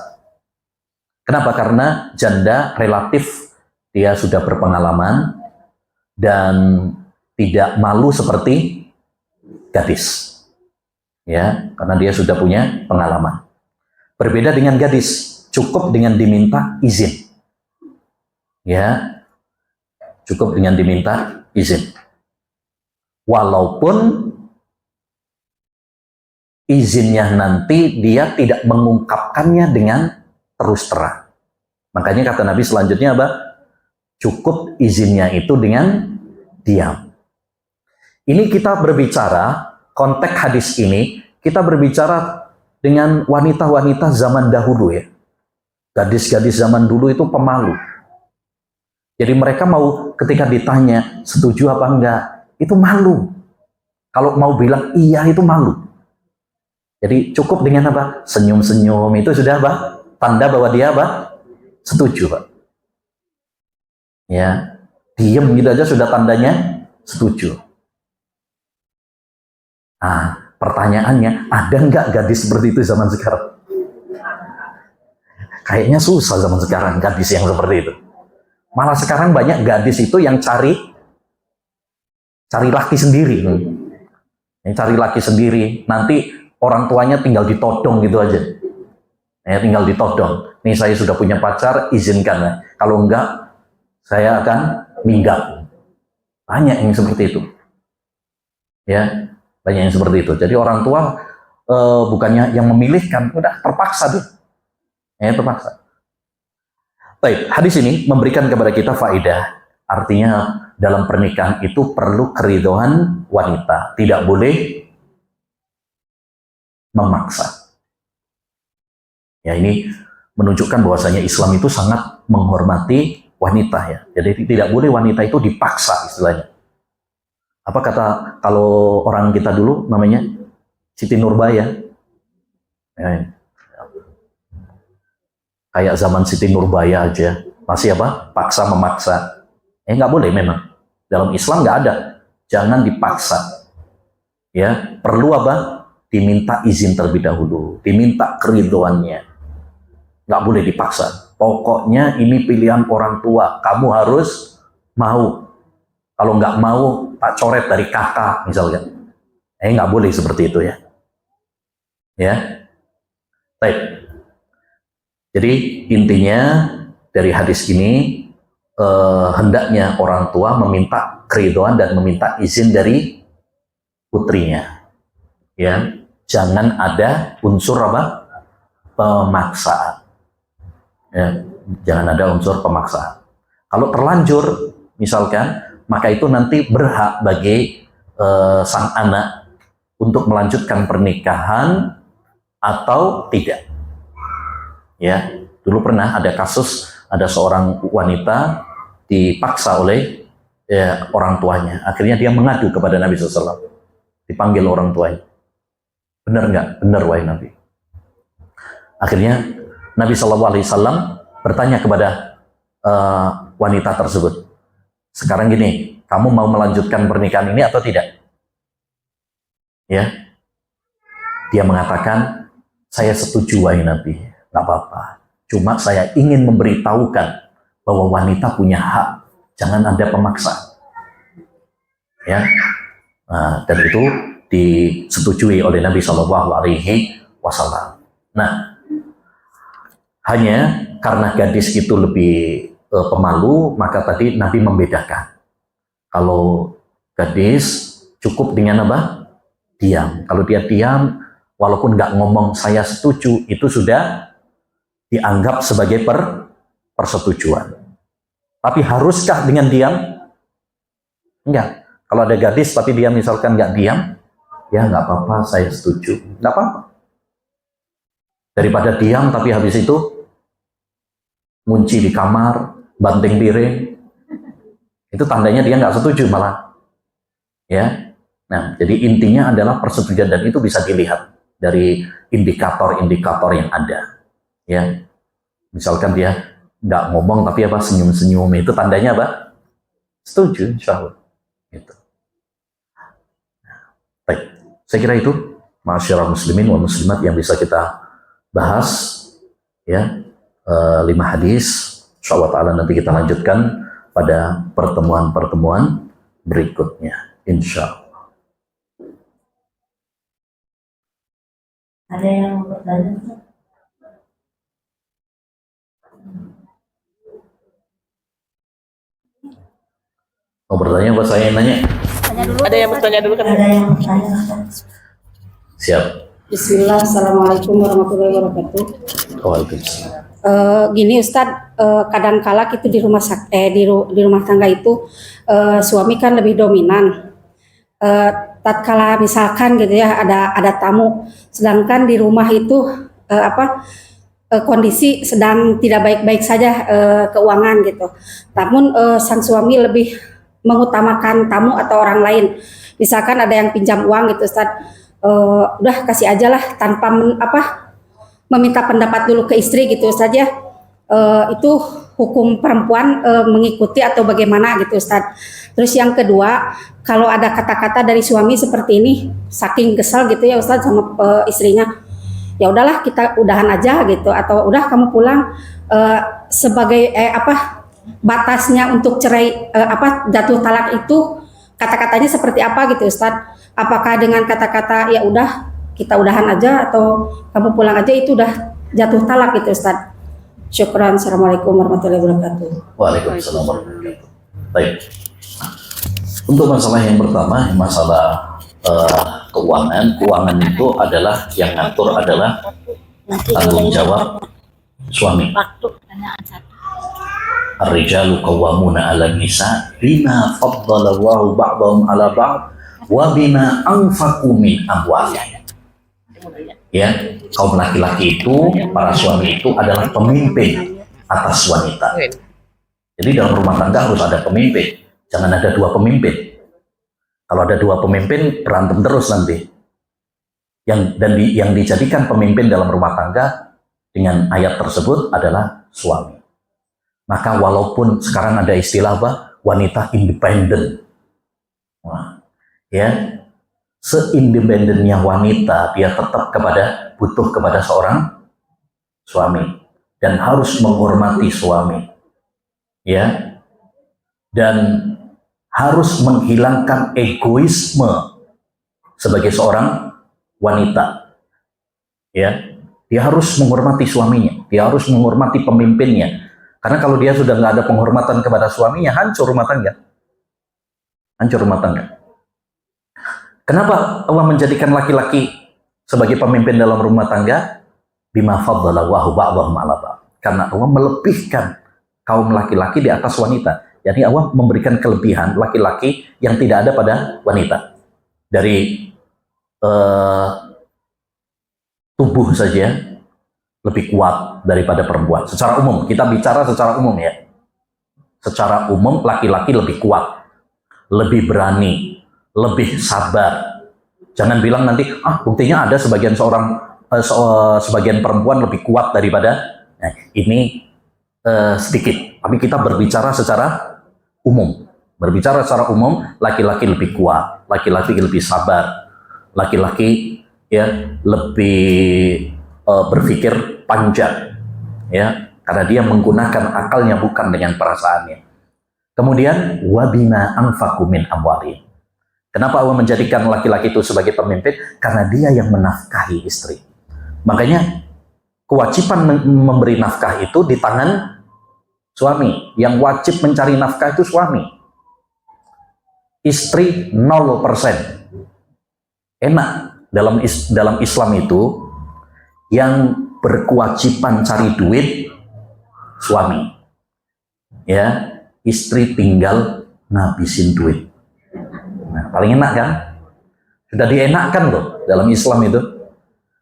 Kenapa? Karena janda relatif dia sudah berpengalaman dan tidak malu seperti gadis. Ya, karena dia sudah punya pengalaman. Berbeda dengan gadis, cukup dengan diminta izin. Ya, cukup dengan diminta izin. Walaupun izinnya nanti dia tidak mengungkapkannya dengan terus terang. Makanya kata Nabi selanjutnya apa? Cukup izinnya itu dengan diam. Ini kita berbicara, konteks hadis ini, kita berbicara dengan wanita-wanita zaman dahulu ya. Gadis-gadis zaman dulu itu pemalu. Jadi mereka mau ketika ditanya setuju apa enggak, itu malu. Kalau mau bilang iya itu malu. Jadi cukup dengan apa? Senyum-senyum itu sudah apa? Tanda bahwa dia apa? Setuju, Pak. Ya, diem gitu aja sudah tandanya setuju. Nah, pertanyaannya, ada nggak gadis seperti itu zaman sekarang? Kayaknya susah zaman sekarang gadis yang seperti itu. Malah sekarang banyak gadis itu yang cari laki sendiri. Yang cari laki sendiri, nanti orang tuanya tinggal ditodong gitu aja. Ya, tinggal ditodong. Nih saya sudah punya pacar, izinkan ya. Kalau enggak, saya akan minggat. Banyak yang seperti itu. Ya, banyak yang seperti itu. Jadi orang tua bukannya yang memilihkan, udah terpaksa tuh. Ya, terpaksa. Baik, hadis ini memberikan kepada kita faedah. Artinya dalam pernikahan itu perlu keridhaan wanita. Tidak boleh memaksa. Ya, ini menunjukkan bahwasanya Islam itu sangat menghormati wanita ya. Jadi tidak boleh wanita itu dipaksa istilahnya. Apa kata kalau orang kita dulu namanya Siti Nurbaya. Ya, kayak zaman Siti Nurbaya aja masih apa? Paksa memaksa. Nggak boleh memang. Dalam Islam nggak ada. Jangan dipaksa. Ya, perlu apa? Diminta izin terlebih dahulu, diminta keridhoannya. Nggak boleh dipaksa. Pokoknya ini pilihan orang tua, kamu harus mau. Kalau nggak mau, tak coret dari kakak misalnya. Nggak boleh seperti itu ya. Ya, baik. Jadi intinya dari hadis ini hendaknya orang tua meminta keridhaan dan meminta izin dari putrinya. Ya, jangan ada unsur apa? Pemaksaan. Ya, jangan ada unsur pemaksaan. Kalau terlanjur, misalkan, maka itu nanti berhak bagi sang anak untuk melanjutkan pernikahan atau tidak. Ya, dulu pernah ada kasus, ada seorang wanita dipaksa oleh orang tuanya. Akhirnya dia mengadu kepada Nabi SAW. Dipanggil orang tuanya. Benar nggak? Benar, wahai Nabi. Akhirnya Nabi SAW bertanya kepada wanita tersebut. Sekarang gini, kamu mau melanjutkan pernikahan ini atau tidak? Ya, dia mengatakan, saya setuju wahai Nabi, nggak apa-apa. Cuma saya ingin memberitahukan bahwa wanita punya hak, jangan ada pemaksaan. Ya, dan itu disetujui oleh Nabi SAW. Nah, hanya karena gadis itu lebih pemalu, maka tadi Nabi membedakan. Kalau gadis cukup dengan apa? Diam. Kalau dia diam, walaupun nggak ngomong saya setuju, itu sudah dianggap sebagai persetujuan. Tapi haruskah dengan diam? Enggak. Kalau ada gadis tapi dia misalkan nggak diam, ya nggak apa-apa, saya setuju. Nggak apa-apa. Daripada diam tapi habis itu munci di kamar, banting piring, itu tandanya dia nggak setuju malah. Ya. Nah, jadi intinya adalah persetujuan, dan itu bisa dilihat dari indikator-indikator yang ada. Ya, misalkan dia nggak ngomong tapi apa, senyum-senyum, itu tandanya apa? Setuju, insya Allah. Gitu. Baik, saya kira itu masyarakat muslimin wal muslimat yang bisa kita bahas. Ya, 5 hadis. Insya Allah Ta'ala nanti kita lanjutkan pada pertemuan-pertemuan berikutnya. Insya Allah. Ada yang mau bertanya? Mau bertanya apa saya yang nanya? Ada yang bertanya dulu kan? Ada yang bertanya? Siap. Bismillah, Assalamualaikum warahmatullahi wabarakatuh. Waalaikumsalam. Gini Ustadz, kadang kala itu di rumah tangga itu suami kan lebih dominan. Tatkala misalkan gitu ya ada tamu, sedangkan di rumah itu kondisi sedang tidak baik-baik saja keuangan gitu. Namun sang suami lebih mengutamakan tamu atau orang lain. Misalkan ada yang pinjam uang gitu Ustadz, udah kasih aja lah tanpa meminta pendapat dulu ke istri gitu saja. Itu hukum perempuan mengikuti atau bagaimana gitu Ustadz. Terus yang kedua, kalau ada kata-kata dari suami seperti ini, saking kesal gitu ya Ustadz sama istrinya, ya udahlah kita udahan aja gitu, atau udah kamu pulang, sebagai batasnya untuk cerai jatuh talak itu kata-katanya seperti apa gitu Ustadz? Apakah dengan kata-kata ya udah kita udahan aja, atau kamu pulang aja itu udah jatuh talak gitu Ustadz? Syukran. Assalamualaikum warahmatullahi wabarakatuh. Waalaikumsalam warahmatullahi wabarakatuh. Baik. Untuk masalah yang pertama, masalah keuangan itu adalah yang ngatur adalah tanggung jawab suami. Ar-rijalu qawwamuna 'alan nisa bima faddala Allahu ba'dahum 'ala ba'd wa bima anfaqu min amwalihim. Ya, kaum laki-laki itu, para suami itu adalah pemimpin atas wanita. Jadi dalam rumah tangga harus ada pemimpin. Jangan ada 2 pemimpin. Kalau ada 2 pemimpin, berantem terus nanti. Yang dijadikan pemimpin dalam rumah tangga dengan ayat tersebut adalah suami. Maka walaupun sekarang ada istilah wanita independen, ya, seindependennya wanita, dia tetap butuh kepada seorang suami dan harus menghormati suami, ya, dan harus menghilangkan egoisme sebagai seorang wanita, ya. Dia harus menghormati suaminya, dia harus menghormati pemimpinnya. Karena kalau dia sudah nggak ada penghormatan kepada suaminya, hancur rumah tangga. Hancur rumah tangga. Kenapa Allah menjadikan laki-laki sebagai pemimpin dalam rumah tangga? Bima faddala Allahu ba'dahum 'ala ba'd. Karena Allah melebihkan kaum laki-laki di atas wanita. Jadi Allah memberikan kelebihan laki-laki yang tidak ada pada wanita. Dari eh, tubuh saja lebih kuat daripada perempuan. Secara umum, kita bicara secara umum ya. Secara umum laki-laki lebih kuat, lebih berani, lebih sabar. Jangan bilang nanti, buktinya ada sebagian sebagian perempuan lebih kuat daripada. Nah, ini sedikit. Tapi kita berbicara secara umum. Berbicara secara umum, laki-laki lebih kuat, laki-laki lebih sabar, laki-laki ya lebih berpikir panjang, ya, karena dia menggunakan akalnya bukan dengan perasaannya. Kemudian wabima anfaqu min amwalihim. Kenapa Allah menjadikan laki-laki itu sebagai pemimpin? Karena dia yang menafkahi istri. Makanya kewajiban memberi nafkah itu di tangan suami. Yang wajib mencari nafkah itu suami. Istri 0%. Enak dalam Islam itu yang berkewajiban cari duit suami. Ya, istri tinggal ngabisin duit. Nah, paling enak kan? Sudah dienakkan loh dalam Islam itu.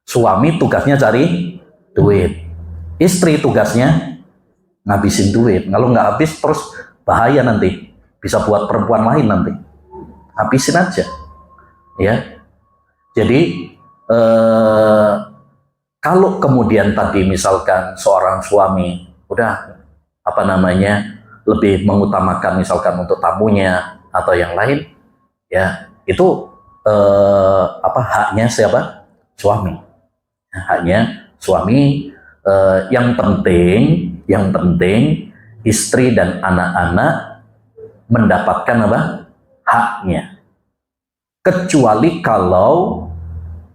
Suami tugasnya cari duit. Istri tugasnya ngabisin duit. Kalau nggak habis terus bahaya nanti. Bisa buat perempuan lain nanti. Habisin aja. Ya. Jadi kalau kemudian tadi misalkan seorang suami udah lebih mengutamakan misalkan untuk tamunya atau yang lain, ya itu haknya siapa? Suami. Haknya suami. Yang penting istri dan anak-anak mendapatkan apa? Haknya. Kecuali kalau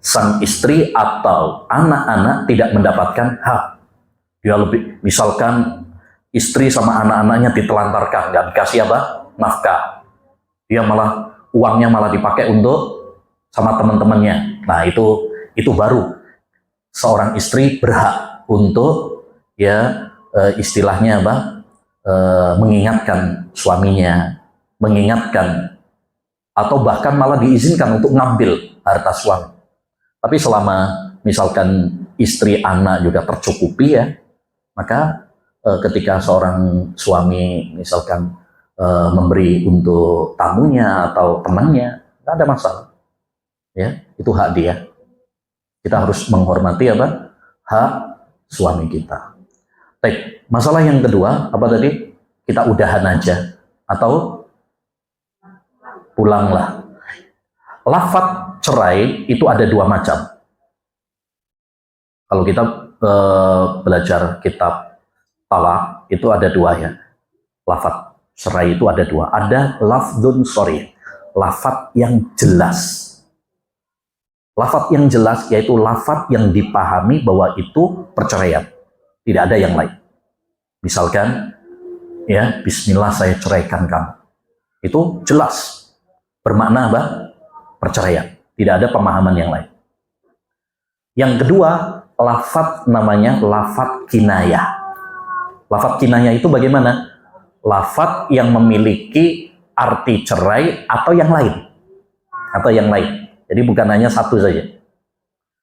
sang istri atau anak-anak tidak mendapatkan hak. Dia lebih, misalkan istri sama anak-anaknya ditelantarkan, nggak dikasih apa? Nafkah. Dia malah uangnya malah dipakai untuk sama teman-temannya. Nah, itu baru seorang istri berhak untuk ya istilahnya apa? Mengingatkan suaminya, mengingatkan atau bahkan malah diizinkan untuk ngambil harta suami. Tapi selama misalkan istri anak juga tercukupi ya, maka ketika seorang suami misalkan memberi untuk tamunya atau temannya, nggak ada masalah. Ya, itu hak dia. Kita harus menghormati apa? Hak suami kita. Baik, masalah yang kedua apa tadi? Kita udahan aja atau pulanglah. Lafaz cerai itu ada dua macam. Kalau kita belajar kitab talak itu ada dua ya. Lafaz cerai itu ada dua. Ada lafdun sharih, lafaz yang jelas. Lafaz yang jelas yaitu lafaz yang dipahami bahwa itu perceraian. Tidak ada yang lain. Misalkan ya, bismillah saya ceraikan kamu. Itu jelas. Bermakna apa? Perceraian. Tidak ada pemahaman yang lain. Yang kedua, lafaz namanya lafaz kinayah. Lafaz kinayah itu bagaimana? Lafaz yang memiliki arti cerai atau yang lain. Atau yang lain. Jadi bukan hanya satu saja.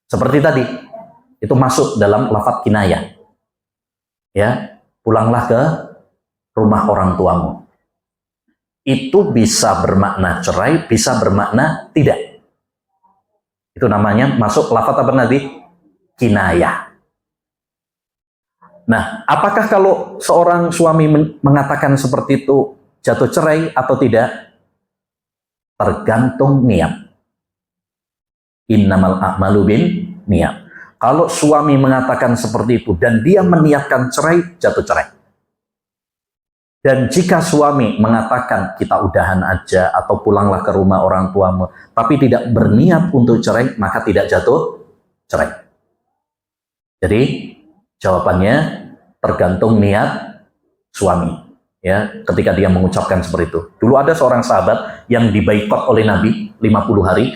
Seperti tadi, itu masuk dalam lafaz kinayah. Ya, pulanglah ke rumah orang tuamu. Itu bisa bermakna cerai, bisa bermakna tidak. Itu namanya masuk lafaz apa tadi? Kinayah. Nah, apakah kalau seorang suami mengatakan seperti itu jatuh cerai atau tidak? Tergantung niat. Innamal a'malu bin niat. Kalau suami mengatakan seperti itu dan dia meniatkan cerai, jatuh cerai. Dan jika suami mengatakan kita udahan aja atau pulanglah ke rumah orang tuamu, tapi tidak berniat untuk cerai, maka tidak jatuh cerai. Jadi jawabannya tergantung niat suami. Ya, ketika dia mengucapkan seperti itu. Dulu ada seorang sahabat yang dibaikot oleh Nabi 50 hari.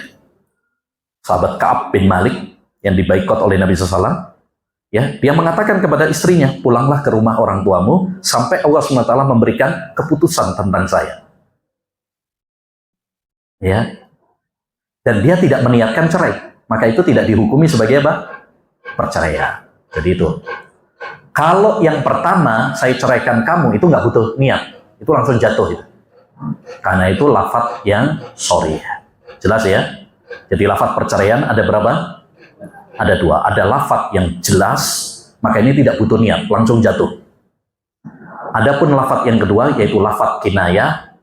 Sahabat Ka'ab bin Malik yang dibaikot oleh Nabi SAW. Ya, dia mengatakan kepada istrinya, pulanglah ke rumah orang tuamu sampai Allah SWT memberikan keputusan tentang saya. Ya, dan dia tidak meniatkan cerai, maka itu tidak dihukumi sebagai apa? Perceraian. Jadi itu. Kalau yang pertama, saya ceraikan kamu, itu nggak butuh niat, itu langsung jatuh itu. Karena itu lafadz yang sorry. Jelas ya? Jadi lafadz perceraian ada berapa? Ada dua. Ada lafadz yang jelas, maka ini tidak butuh niat, langsung jatuh. Adapun lafadz yang kedua, yaitu lafadz kinayah,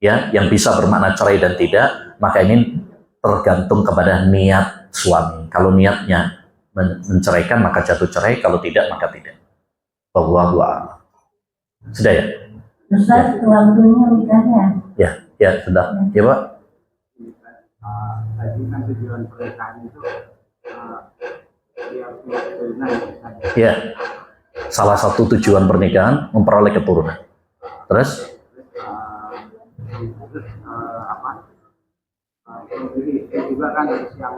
ya, yang bisa bermakna cerai dan tidak, maka ini tergantung kepada niat suami. Kalau niatnya menceraikan, maka jatuh cerai. Kalau tidak, maka tidak. Wallahu a'lam. Sudah ya? Ustaz, waktunya nikahnya. Ya sudah. Ya Pak. Tadi kan tujuan pernikahan itu biar punya keturunan ya, Ustaz. Ya. Salah satu tujuan pernikahan memperoleh keturunan. Terus? Memilih istri juga kan harus yang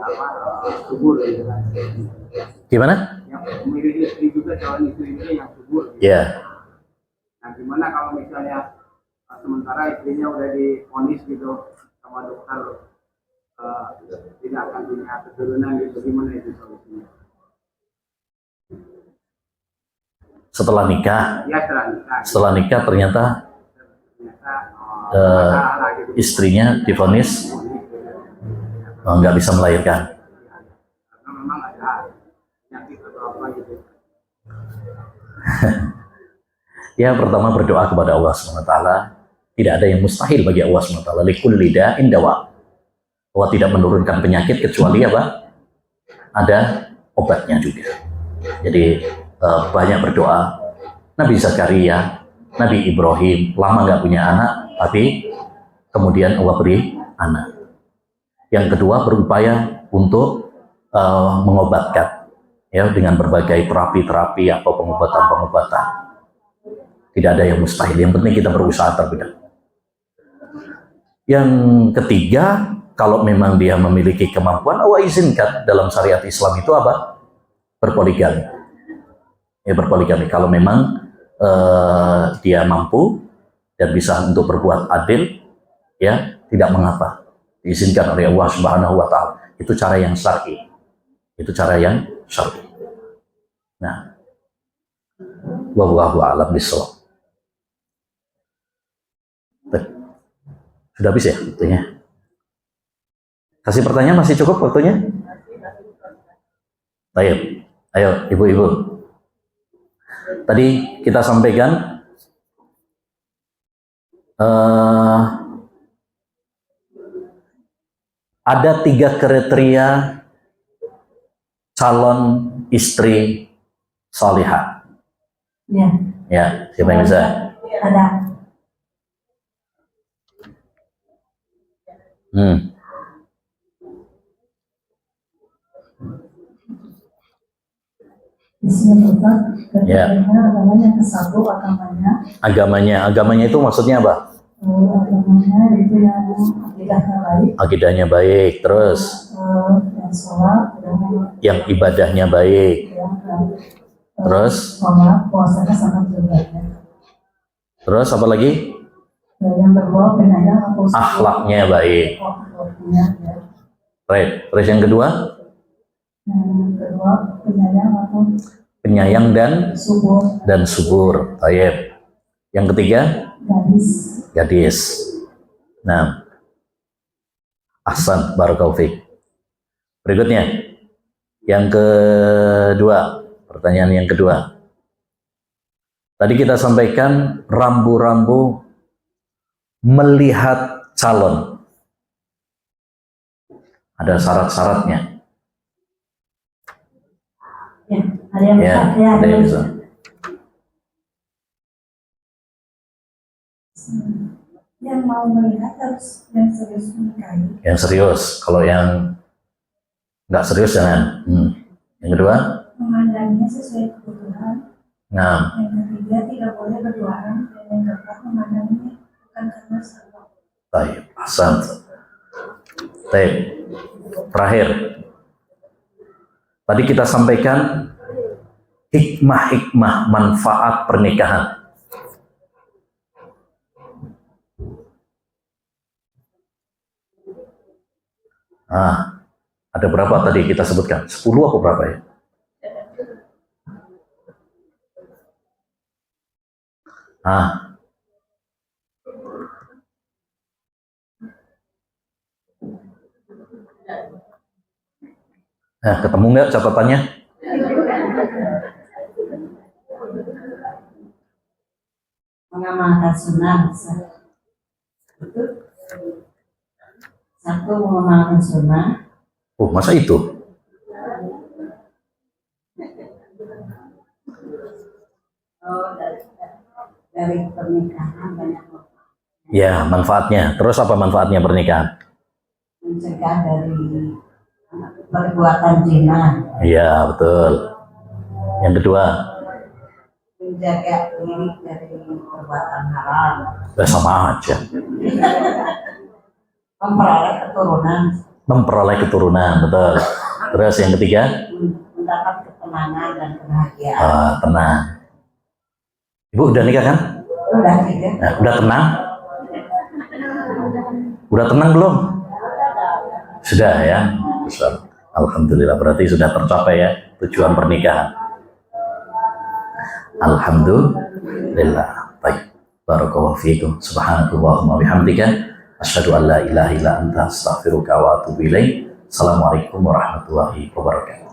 subur gitu kan. Gimana? Yang memilih istri juga calon istri ini yang subur. Gitu. Ya. Nah gimana kalau misalnya sementara istrinya udah divonis gitu sama dokter tidak akan punya keturunan gitu, gimana itu solusinya? Setelah nikah. Ya setelah nikah. Setelah nikah ternyata masalah gitu. istrinya divonis nggak bisa melahirkan. Karena memang ada penyakit atau apa gitu. Ya, pertama berdoa kepada Allah SWT. Tidak ada yang mustahil bagi Allah SWT. Likulli da'in dawa. Allah tidak menurunkan penyakit kecuali apa? Ada obatnya juga. Jadi banyak berdoa. Nabi Zakaria, Nabi Ibrahim lama nggak punya anak, tapi kemudian Allah beri anak. Yang kedua berupaya untuk mengobatkan, ya, dengan berbagai terapi-terapi atau pengobatan-pengobatan. Tidak ada yang mustahil. Yang penting kita berusaha terlebih dahulu. Yang ketiga, kalau memang dia memiliki kemampuan, Allah izinkan dalam syariat Islam itu apa? Berpoligami. Ya, berpoligami. Kalau memang dia mampu dan bisa untuk berbuat adil, ya, tidak mengapa. Diizinkan oleh Allah Subhanahu wa Ta'ala. Itu cara yang syar'i. Itu cara yang syar'i. Nah, wallahu a'lam bishawab. Sudah habis ya waktunya? Kasih pertanyaan masih cukup waktunya? Ayo, ibu-ibu. Tadi kita sampaikan ada 3 kriteria calon istri salihah. Ya. Ya, siapa yang bisa? Ada. Bismillah. Ya. Agamanya kesatu Agamanya itu maksudnya apa? agamanya itu yang akidahnya baik, Akidahnya baik, terus yang sholat, yang ibadahnya baik, terus sholat, puasanya sangat berbahagia. terus apa lagi? Yang kedua penyayang atau Akhlaknya baik. akhlaknya, ya. Right. Terus yang kedua? Yang kedua penyayang atau Penyayang subur, dan subur. Tayyib. Yang ketiga? Gadis. Nah, ahsan, barakallahu fiik. Berikutnya, yang kedua, pertanyaan yang kedua. Tadi kita sampaikan rambu-rambu melihat calon. Ada syarat-syaratnya. Ya, ada yang Ya, bisa, ya, ada yang bisa. Yang mau melihat harus yang serius menikahi. Yang serius. Kalau yang nggak serius jangan. Yang kedua? Memandangnya sesuai kebutuhan. Nah, Yang ketiga tidak boleh berduaan. Dan yang keempat memandangnya bukan karena salah. baik, ahsan. Baik. Terakhir. Tadi kita sampaikan hikmah-hikmah manfaat pernikahan. Ah, ada berapa tadi kita sebutkan? 10 apa berapa ya? Ah, ketemu nggak catatannya? Mengamalkan sunnah itu satu mengamalkan sunnah. Oh, masa itu? Dari pernikahan banyak Ya, manfaatnya. Terus apa manfaatnya pernikahan? mencegah dari perbuatan zina, Iya, betul. Yang kedua, menjaga diri dari perbuatan haram, sama aja. memperoleh keturunan, Memperoleh keturunan, betul. Terus yang ketiga, mendapat ketenangan dan kebahagiaan. tenang. Ibu udah nikah kan? Udah tidak? Nah, udah tenang? Udah tenang belum? Sudah ya. Alhamdulillah, berarti sudah tercapai ya tujuan pernikahan. Alhamdulillah. Baik. Barakallahu fiikum. Subhanakallahumma bihamdika asyhadu an la ilaha illa anta astaghfiruka wa atubu ilaik. Assalamualaikum warahmatullahi wabarakatuh.